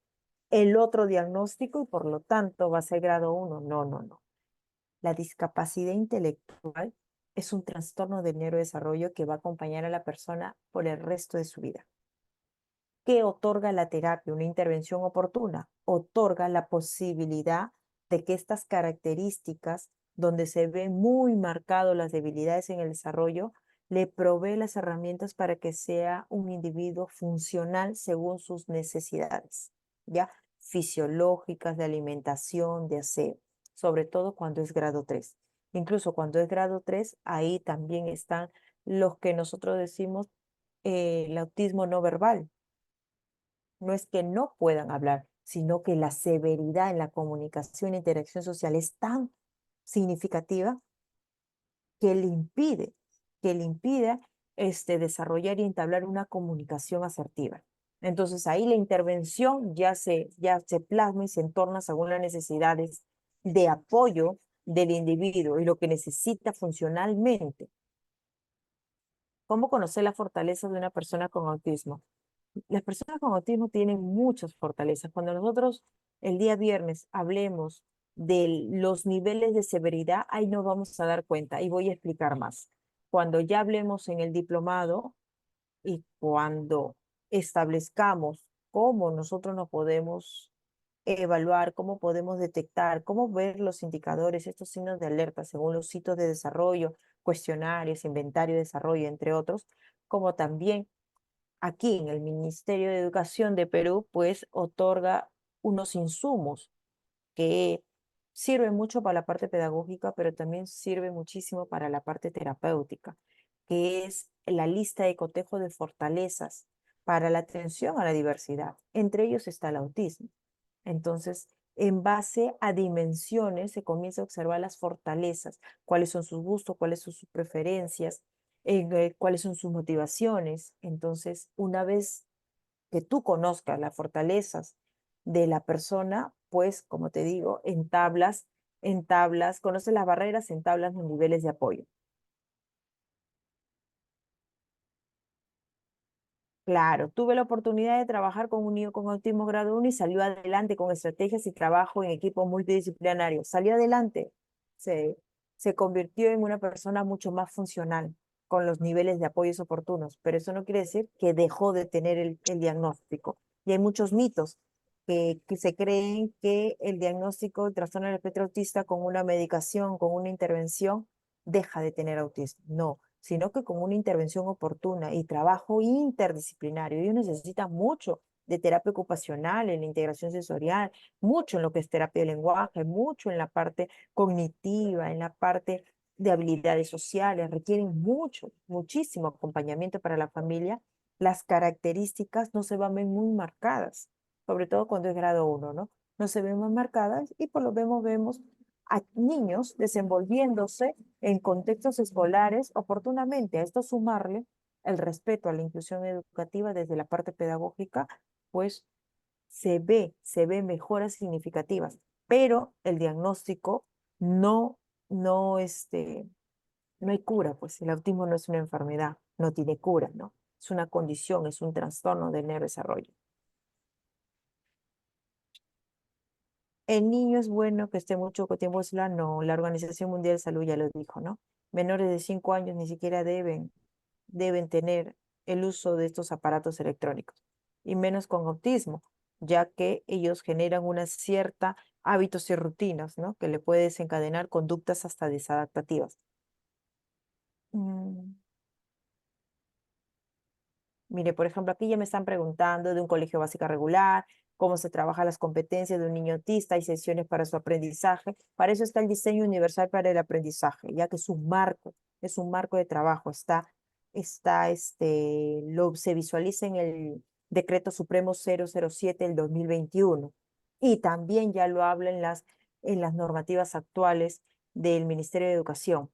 el otro diagnóstico y por lo tanto va a ser grado 1. No, no, no. La discapacidad intelectual es un trastorno del neurodesarrollo que va a acompañar a la persona por el resto de su vida. ¿Qué otorga la terapia? Una intervención oportuna. Otorga la posibilidad de que estas características, donde se ven muy marcadas las debilidades en el desarrollo, le provee las herramientas para que sea un individuo funcional según sus necesidades, ¿ya? Fisiológicas, de alimentación, de aseo, sobre todo cuando es grado 3. Incluso cuando es grado 3, ahí también están los que nosotros decimos el autismo no verbal. No es que no puedan hablar, sino que la severidad en la comunicación e interacción social es tan significativa que le impide, que le impida desarrollar y entablar una comunicación asertiva. Entonces ahí la intervención ya se plasma y se entorna según las necesidades de apoyo del individuo y lo que necesita funcionalmente. ¿Cómo conocer las fortalezas de una persona con autismo? Las personas con autismo tienen muchas fortalezas. Cuando nosotros el día viernes hablemos de los niveles de severidad, ahí nos vamos a dar cuenta y voy a explicar más. Cuando ya hablemos en el diplomado y cuando establezcamos cómo nosotros nos podemos evaluar, cómo podemos detectar, cómo ver los indicadores, estos signos de alerta según los hitos de desarrollo, cuestionarios, inventario de desarrollo, entre otros, como también aquí en el Ministerio de Educación de Perú, pues otorga unos insumos que sirven mucho para la parte pedagógica, pero también sirve muchísimo para la parte terapéutica, que es la lista de cotejo de fortalezas para la atención a la diversidad. Entre ellos está el autismo. Entonces, en base a dimensiones, se comienza a observar las fortalezas, cuáles son sus gustos, cuáles son sus preferencias, cuáles son sus motivaciones. Entonces, una vez que tú conozcas las fortalezas de la persona, pues, como te digo, conoces las barreras, entablas los niveles de apoyo. Claro, tuve la oportunidad de trabajar con un niño con autismo grado 1 y salió adelante con estrategias y trabajo en equipos multidisciplinarios. Salió adelante, se, se convirtió en una persona mucho más funcional, con los niveles de apoyos oportunos, pero eso no quiere decir que dejó de tener el diagnóstico. Y hay muchos mitos que se creen que el diagnóstico de trastorno del espectro autista con una medicación, con una intervención, deja de tener autismo. No, sino que con una intervención oportuna y trabajo interdisciplinario. Ellos necesitan mucho de terapia ocupacional, en la integración sensorial, mucho en lo que es terapia de lenguaje, mucho en la parte cognitiva, en la parte de habilidades sociales, requieren mucho, muchísimo acompañamiento para la familia. Las características no se van a ver muy marcadas, sobre todo cuando es grado 1, ¿no? No se ven muy marcadas y por lo vemos a niños desenvolviéndose en contextos escolares oportunamente. A esto sumarle el respeto a la inclusión educativa desde la parte pedagógica, pues se ve mejoras significativas, pero el diagnóstico no, no, no hay cura, pues el autismo no es una enfermedad, no tiene cura, ¿no? Es una condición, es un trastorno del neurodesarrollo. El niño es bueno que esté mucho tiempo sola, no, la Organización Mundial de Salud ya lo dijo, ¿no? Menores de 5 años ni siquiera deben tener el uso de estos aparatos electrónicos, y menos con autismo, ya que ellos generan una cierta hábitos y rutinas, ¿no? Que le puede desencadenar conductas hasta desadaptativas. Mm, Mire, por ejemplo, aquí ya me están preguntando de un colegio básico regular, cómo se trabajan las competencias de un niño autista y sesiones para su aprendizaje. Para eso está el diseño universal para el aprendizaje, ya que es un marco de trabajo. Se visualiza en el Decreto Supremo 007 del 2021 y también ya lo habla en las normativas actuales del Ministerio de Educación.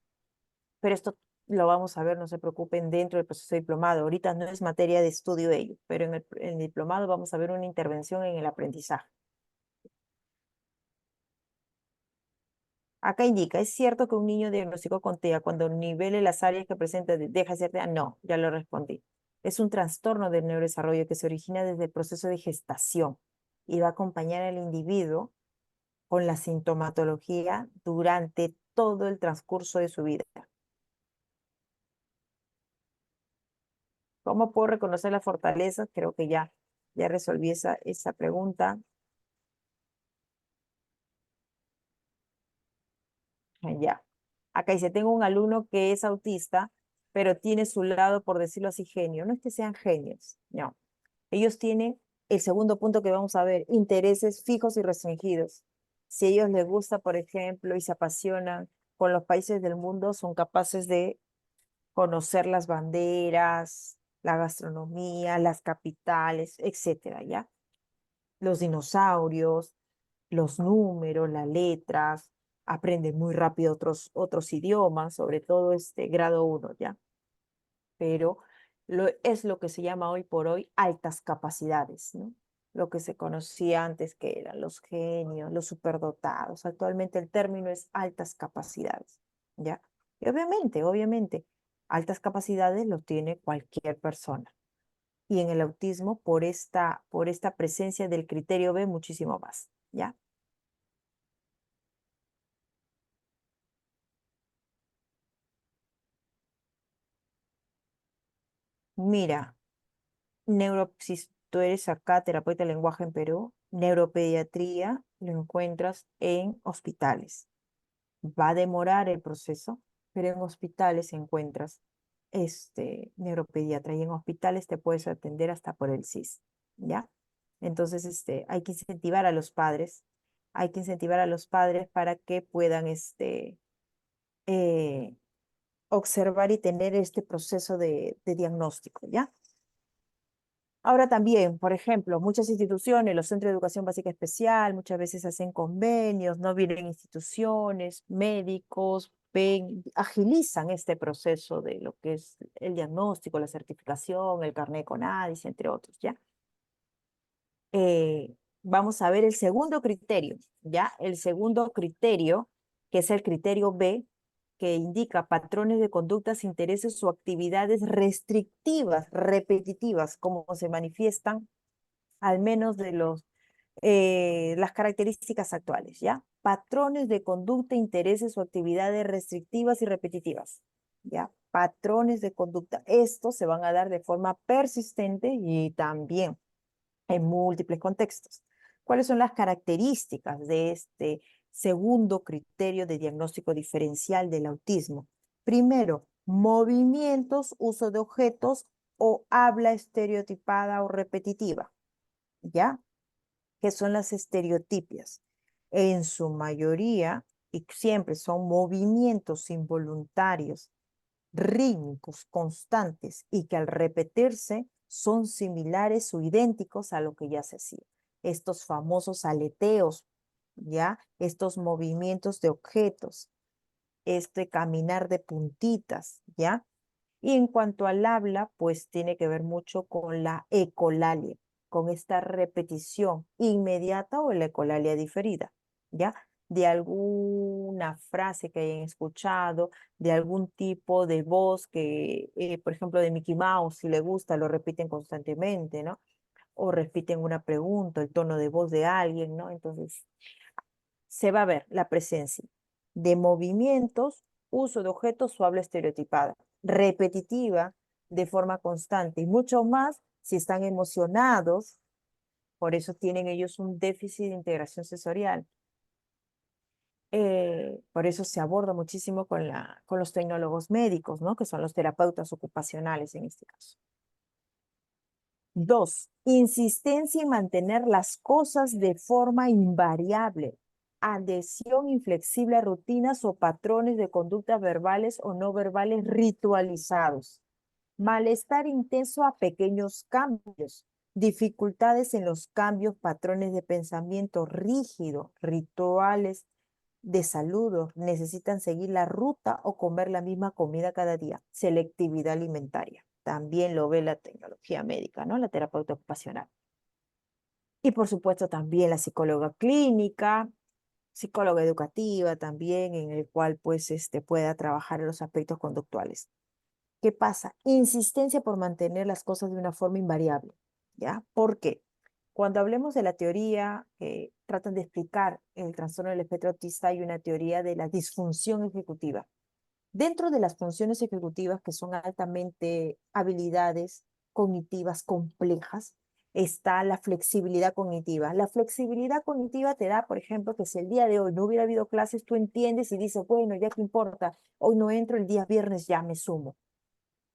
Pero esto lo vamos a ver, no se preocupen, dentro del proceso de diplomado. Ahorita no es materia de estudio ello, pero en el diplomado vamos a ver una intervención en el aprendizaje. Acá indica, ¿es cierto que un niño diagnosticó con TEA cuando nivele las áreas que presenta deja de ser TEA? No, ya lo respondí. Es un trastorno del neurodesarrollo que se origina desde el proceso de gestación y va a acompañar al individuo con la sintomatología durante todo el transcurso de su vida. ¿Cómo puedo reconocer las fortalezas? Creo que ya resolví esa pregunta. Ya. Acá dice, tengo un alumno que es autista, pero tiene su lado, por decirlo así, genio. No es que sean genios, no. Ellos tienen el segundo punto que vamos a ver, intereses fijos y restringidos. Si a ellos les gusta, por ejemplo, y se apasionan con los países del mundo, son capaces de conocer las banderas, la gastronomía, las capitales, etcétera, ¿ya? Los dinosaurios, los números, las letras, aprenden muy rápido otros idiomas, sobre todo grado 1, ¿ya? Pero es lo que se llama hoy por hoy altas capacidades, ¿no? Lo que se conocía antes que eran los genios, los superdotados. Actualmente el término es altas capacidades, ¿ya? Y obviamente, altas capacidades lo tiene cualquier persona. Y en el autismo, por esta presencia del criterio B, muchísimo más, ¿ya? Mira, si tú eres acá terapeuta de lenguaje en Perú, neuropediatría lo encuentras en hospitales. Va a demorar el proceso, pero en hospitales encuentras neuropediatra y en hospitales te puedes atender hasta por el CIS, ¿ya? Entonces, hay que incentivar a los padres, para que puedan eh, observar y tener este proceso de diagnóstico, ¿ya? Ahora también, por ejemplo, muchas instituciones, los centros de educación básica especial, muchas veces hacen convenios, no vienen instituciones, médicos, agilizan este proceso de lo que es el diagnóstico, la certificación, el carnet de CONADIS, entre otros, ¿ya? Vamos a ver el segundo criterio, ¿ya? El segundo criterio, que es el criterio B, que indica patrones de conductas, intereses o actividades restrictivas, repetitivas, como se manifiestan al menos de las características actuales, ¿ya? Patrones de conducta, intereses o actividades restrictivas y repetitivas, ¿ya? Patrones de conducta. Estos se van a dar de forma persistente y también en múltiples contextos. ¿Cuáles son las características de este segundo criterio de diagnóstico diferencial del autismo? Primero, movimientos, uso de objetos o habla estereotipada o repetitiva, ¿ya? ¿Qué son las estereotipias? En su mayoría, y siempre son movimientos involuntarios, rítmicos, constantes, y que al repetirse son similares o idénticos a lo que ya se hacía. Estos famosos aleteos, ¿ya? Estos movimientos de objetos, este caminar de puntitas, ¿ya? Y en cuanto al habla, pues tiene que ver mucho con la ecolalia, con esta repetición inmediata o la ecolalia diferida, ¿ya? De alguna frase que hayan escuchado, de algún tipo de voz que, por ejemplo, de Mickey Mouse, si le gusta, lo repiten constantemente, ¿no? O repiten una pregunta, el tono de voz de alguien, ¿no? Entonces, se va a ver la presencia de movimientos, uso de objetos o habla estereotipada, repetitiva, de forma constante, y mucho más si están emocionados, por eso tienen ellos un déficit de integración sensorial. Por eso se aborda muchísimo con los tecnólogos médicos, ¿no? Que son los terapeutas ocupacionales en este caso. 2, insistencia en mantener las cosas de forma invariable, adhesión inflexible a rutinas o patrones de conductas verbales o no verbales ritualizados, malestar intenso a pequeños cambios, dificultades en los cambios, patrones de pensamiento rígido, rituales de saludo, necesitan seguir la ruta o comer la misma comida cada día, selectividad alimentaria. También lo ve la tecnología médica, ¿no? La terapeuta ocupacional. Y por supuesto también la psicóloga clínica, psicóloga educativa también, en el cual pues pueda trabajar en los aspectos conductuales. ¿Qué pasa? Insistencia por mantener las cosas de una forma invariable, ¿ya? ¿Por qué? Cuando hablemos de la teoría que tratan de explicar el trastorno del espectro autista, hay una teoría de la disfunción ejecutiva. Dentro de las funciones ejecutivas, que son altamente habilidades cognitivas complejas, está la flexibilidad cognitiva. La flexibilidad cognitiva te da, por ejemplo, que si el día de hoy no hubiera habido clases, tú entiendes y dices, bueno, ya qué importa, hoy no entro, el día viernes ya me sumo.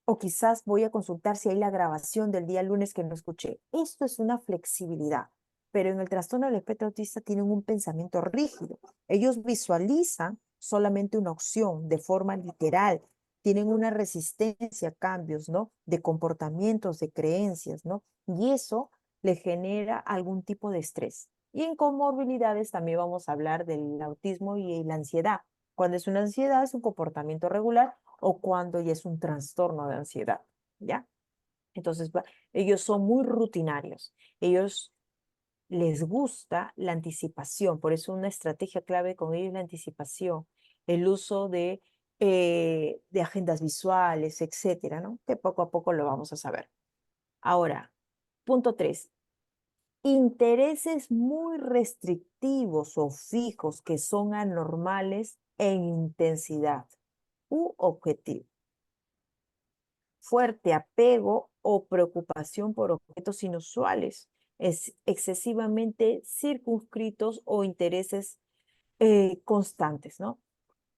O quizás voy a consultar si hay la grabación del día lunes que no escuché. Esto es una flexibilidad, pero en el trastorno del espectro autista tienen un pensamiento rígido. Ellos visualizan solamente una opción de forma literal, tienen una resistencia a cambios, ¿no? De comportamientos, de creencias, ¿no? Y eso le genera algún tipo de estrés. Y en comorbilidades también vamos a hablar del autismo y la ansiedad. Cuando es una ansiedad es un comportamiento regular o cuando ya es un trastorno de ansiedad, ¿ya? Entonces, ellos son muy rutinarios. Ellos les gusta la anticipación, por eso una estrategia clave con ellos es la anticipación, el uso de agendas visuales, etcétera, ¿no? Que poco a poco lo vamos a saber. Ahora, punto 3. Intereses muy restrictivos o fijos que son anormales en intensidad u objetivo. Fuerte apego o preocupación por objetos inusuales, excesivamente circunscritos o intereses constantes, ¿no?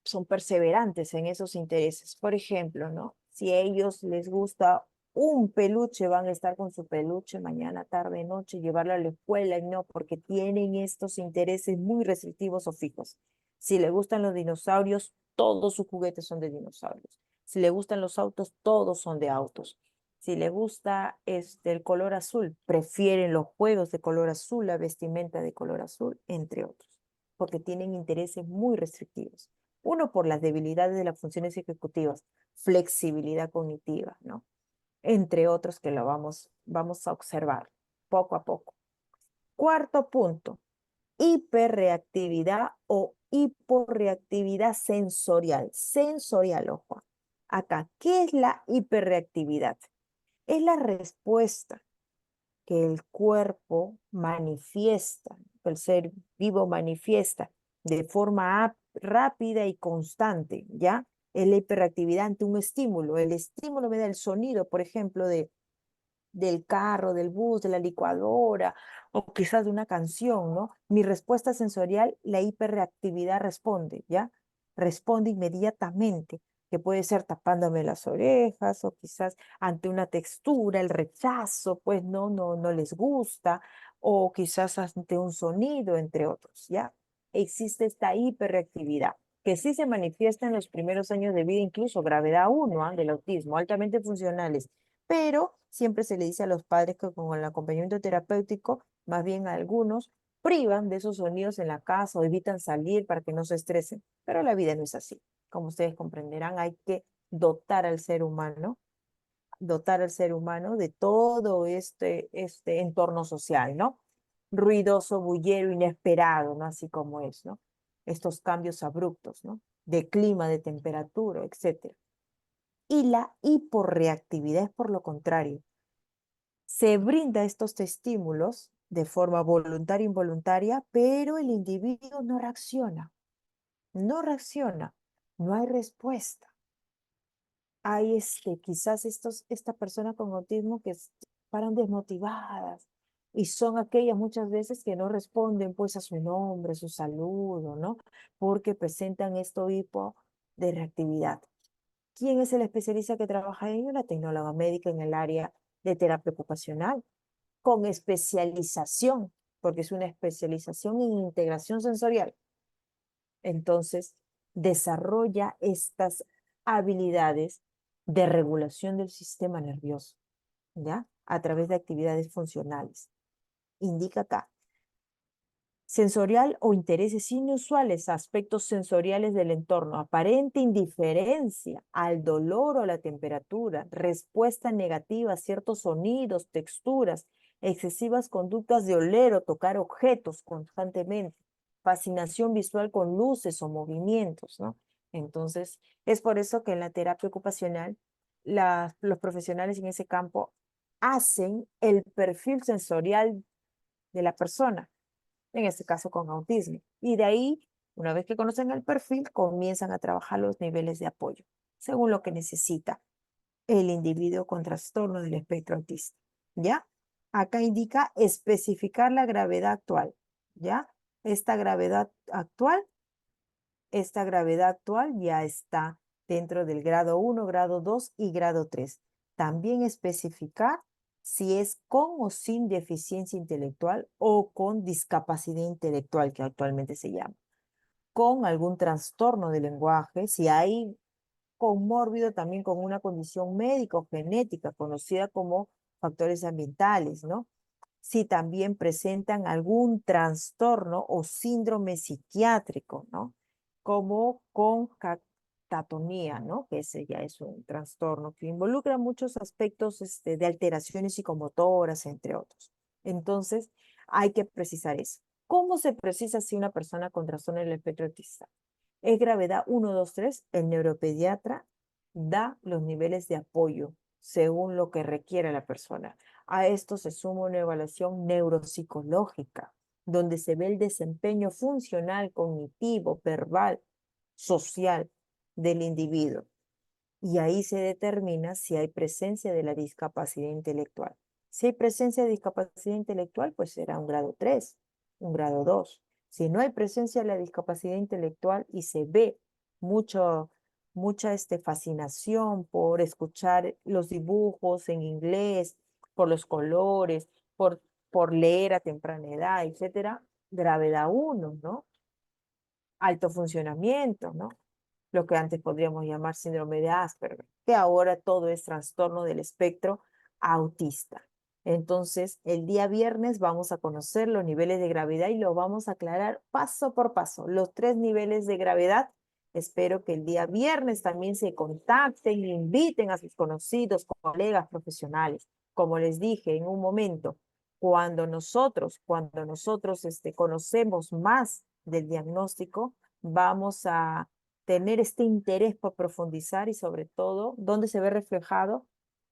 Son perseverantes en esos intereses. Por ejemplo, ¿no? Si a ellos les gusta un peluche, van a estar con su peluche mañana, tarde, noche, llevarlo a la escuela, y no, porque tienen estos intereses muy restrictivos o fijos. Si le gustan los dinosaurios, todos sus juguetes son de dinosaurios. Si le gustan los autos, todos son de autos. Si le gusta el color azul, prefieren los juegos de color azul, la vestimenta de color azul, entre otros, porque tienen intereses muy restrictivos. Uno, por las debilidades de las funciones ejecutivas, flexibilidad cognitiva, ¿no? Entre otros que lo vamos a observar poco a poco. Cuarto punto, hiperreactividad o hiporreactividad sensorial. Sensorial, ojo. Acá, ¿qué es la hiperreactividad? Es la respuesta que el cuerpo manifiesta, que el ser vivo manifiesta de forma rápida y constante, ¿ya? Es la hiperactividad ante un estímulo. El estímulo me da el sonido, por ejemplo, del carro, del bus, de la licuadora, o quizás de una canción, ¿no? Mi respuesta sensorial, la hiperreactividad responde, ¿ya? Responde inmediatamente, que puede ser tapándome las orejas o quizás ante una textura, el rechazo, pues no les gusta, o quizás ante un sonido, entre otros, ¿ya? Existe esta hiperreactividad que sí se manifiesta en los primeros años de vida, incluso gravedad 1 del autismo, altamente funcionales, pero siempre se le dice a los padres que con el acompañamiento terapéutico, más bien a algunos, privan de esos sonidos en la casa o evitan salir para que no se estresen, pero la vida no es así. Como ustedes comprenderán, hay que dotar al ser humano de todo este entorno social, ¿no? Ruidoso, bullero, inesperado, ¿no? Así como es, ¿no? Estos cambios abruptos, ¿no? De clima, de temperatura, etc. Y la hiporreactividad es por lo contrario. Se brinda estos estímulos de forma voluntaria e involuntaria, pero el individuo no reacciona, no hay respuesta. Hay quizás esta persona con autismo que paran desmotivadas y son aquellas muchas veces que no responden pues a su nombre, su saludo, ¿no? Porque presentan esto hipo de reactividad. ¿Quién es el especialista que trabaja en ello? La tecnóloga médica en el área de terapia ocupacional, con especialización, porque es una especialización en integración sensorial. Entonces, desarrolla estas habilidades de regulación del sistema nervioso, ¿ya? A través de actividades funcionales. Indica acá. Sensorial o intereses inusuales, aspectos sensoriales del entorno, aparente indiferencia al dolor o a la temperatura, respuesta negativa a ciertos sonidos, texturas, excesivas conductas de oler o tocar objetos constantemente, fascinación visual con luces o movimientos, ¿no? Entonces, es por eso que en la terapia ocupacional, los profesionales en ese campo hacen el perfil sensorial de la persona, en este caso con autismo. Y de ahí, una vez que conocen el perfil, comienzan a trabajar los niveles de apoyo, según lo que necesita el individuo con trastorno del espectro autista. ¿Ya? Acá indica especificar la gravedad actual. ¿Ya? Esta gravedad actual ya está dentro del grado 1, grado 2 y grado 3. También especificar si es con o sin deficiencia intelectual o con discapacidad intelectual, que actualmente se llama. con algún trastorno del lenguaje, si hay comórbido también con una condición médica o genética conocida como factores ambientales, ¿no? Si también presentan algún trastorno o síndrome psiquiátrico, ¿no? Como con catatonía, ¿no? Que ese ya es un trastorno que involucra muchos aspectos de alteraciones psicomotoras, entre otros. Entonces, hay que precisar eso. ¿Cómo se precisa si una persona con trastorno del espectro autista? Es gravedad 1, 2, 3. El neuropediatra da los niveles de apoyo según lo que requiere la persona. A esto se suma una evaluación neuropsicológica, donde se ve el desempeño funcional, cognitivo, verbal, social del individuo. Y ahí se determina si hay presencia de la discapacidad intelectual. Si hay presencia de discapacidad intelectual, pues será un grado 3, un grado 2. Si no hay presencia de la discapacidad intelectual y se ve mucha fascinación por escuchar los dibujos en inglés, por los colores, por leer a temprana edad, etcétera, gravedad 1, ¿no? Alto funcionamiento, ¿no? Lo que antes podríamos llamar síndrome de Asperger, que ahora todo es trastorno del espectro autista. Entonces, el día viernes vamos a conocer los niveles de gravedad y lo vamos a aclarar paso por paso, los 3 niveles de gravedad. Espero que el día viernes también se contacten e inviten a sus conocidos, colegas profesionales. Como les dije en un momento, cuando nosotros conocemos más del diagnóstico, vamos a tener este interés por profundizar y sobre todo, ¿dónde se ve reflejado?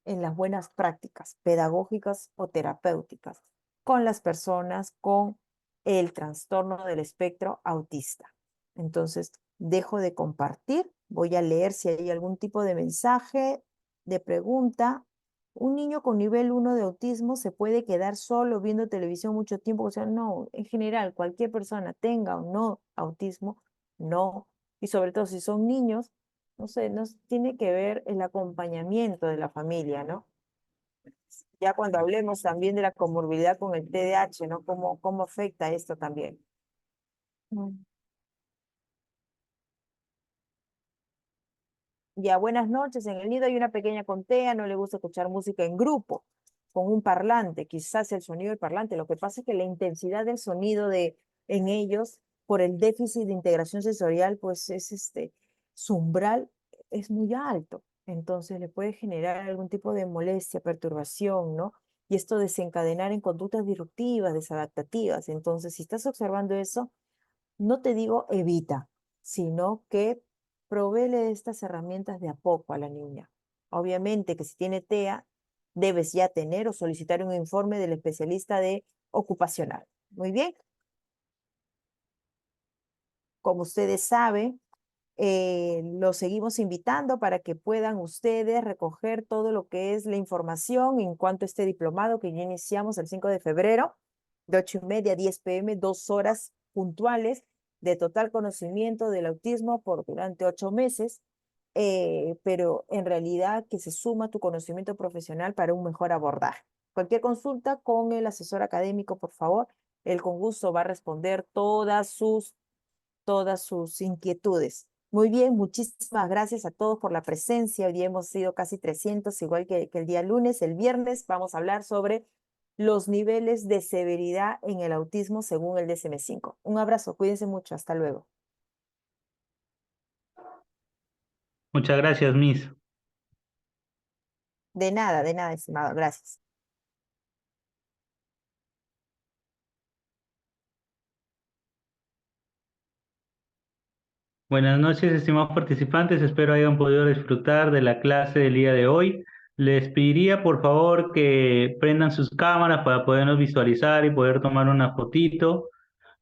En las buenas prácticas pedagógicas o terapéuticas con las personas con el trastorno del espectro autista. Entonces, dejo de compartir, voy a leer si hay algún tipo de mensaje, de pregunta. Un niño con nivel 1 de autismo se puede quedar solo viendo televisión mucho tiempo, o sea, no, en general, cualquier persona tenga o no autismo, no, y sobre todo si son niños, no sé, nos tiene que ver el acompañamiento de la familia, ¿no? Ya cuando hablemos también de la comorbilidad con el TDAH, ¿no? ¿Cómo afecta esto también? Mm. Ya, buenas noches. En el nido hay una pequeña contea, no le gusta escuchar música en grupo, con un parlante, quizás el sonido del parlante. Lo que pasa es que la intensidad del sonido en ellos, por el déficit de integración sensorial, pues su umbral es muy alto. Entonces le puede generar algún tipo de molestia, perturbación, ¿no? Y esto desencadenar en conductas disruptivas, desadaptativas. Entonces, si estás observando eso, no te digo evita, sino que provéele estas herramientas de a poco a la niña. Obviamente que si tiene TEA, debes ya tener o solicitar un informe del especialista de ocupacional. Muy bien. Como ustedes saben, los seguimos invitando para que puedan ustedes recoger todo lo que es la información en cuanto a este diplomado que ya iniciamos el 5 de febrero, de 8:30 a 10 p.m., 2 horas puntuales de total conocimiento del autismo durante 8 meses, pero en realidad que se suma tu conocimiento profesional para un mejor abordaje. Cualquier consulta con el asesor académico, por favor, él con gusto va a responder todas sus inquietudes. Muy bien, muchísimas gracias a todos por la presencia. Hoy día hemos sido casi 300, igual que el día lunes. El viernes vamos a hablar sobre los niveles de severidad en el autismo según el DSM-5. Un abrazo, cuídense mucho, hasta luego. Muchas gracias, Miss. De nada, estimado, gracias. Buenas noches, estimados participantes. Espero hayan podido disfrutar de la clase del día de hoy. Les pediría, por favor, que prendan sus cámaras para podernos visualizar y poder tomar una fotito,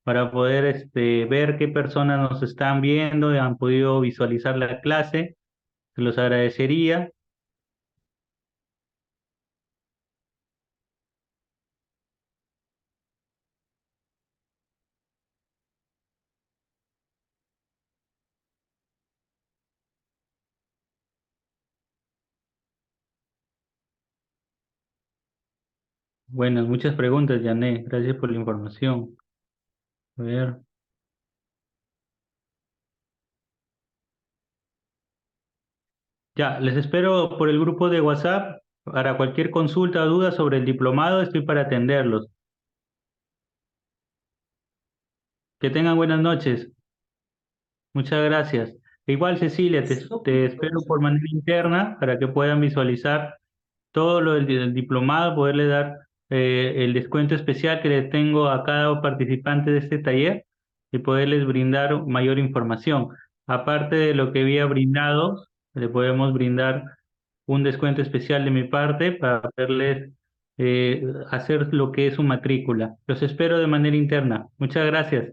para poder ver qué personas nos están viendo y han podido visualizar la clase. Se los agradecería. Bueno, muchas preguntas, Janet. Gracias por la información. A ver. Ya, les espero por el grupo de WhatsApp. Para cualquier consulta o duda sobre el diplomado, estoy para atenderlos. Que tengan buenas noches. Muchas gracias. Igual, Cecilia, te espero por manera interna para que puedan visualizar todo lo del diplomado, poderle dar el descuento especial que le tengo a cada participante de este taller y poderles brindar mayor información. Aparte de lo que había brindado, le podemos brindar un descuento especial de mi parte para poderles hacer lo que es su matrícula. Los espero de manera interna. Muchas gracias.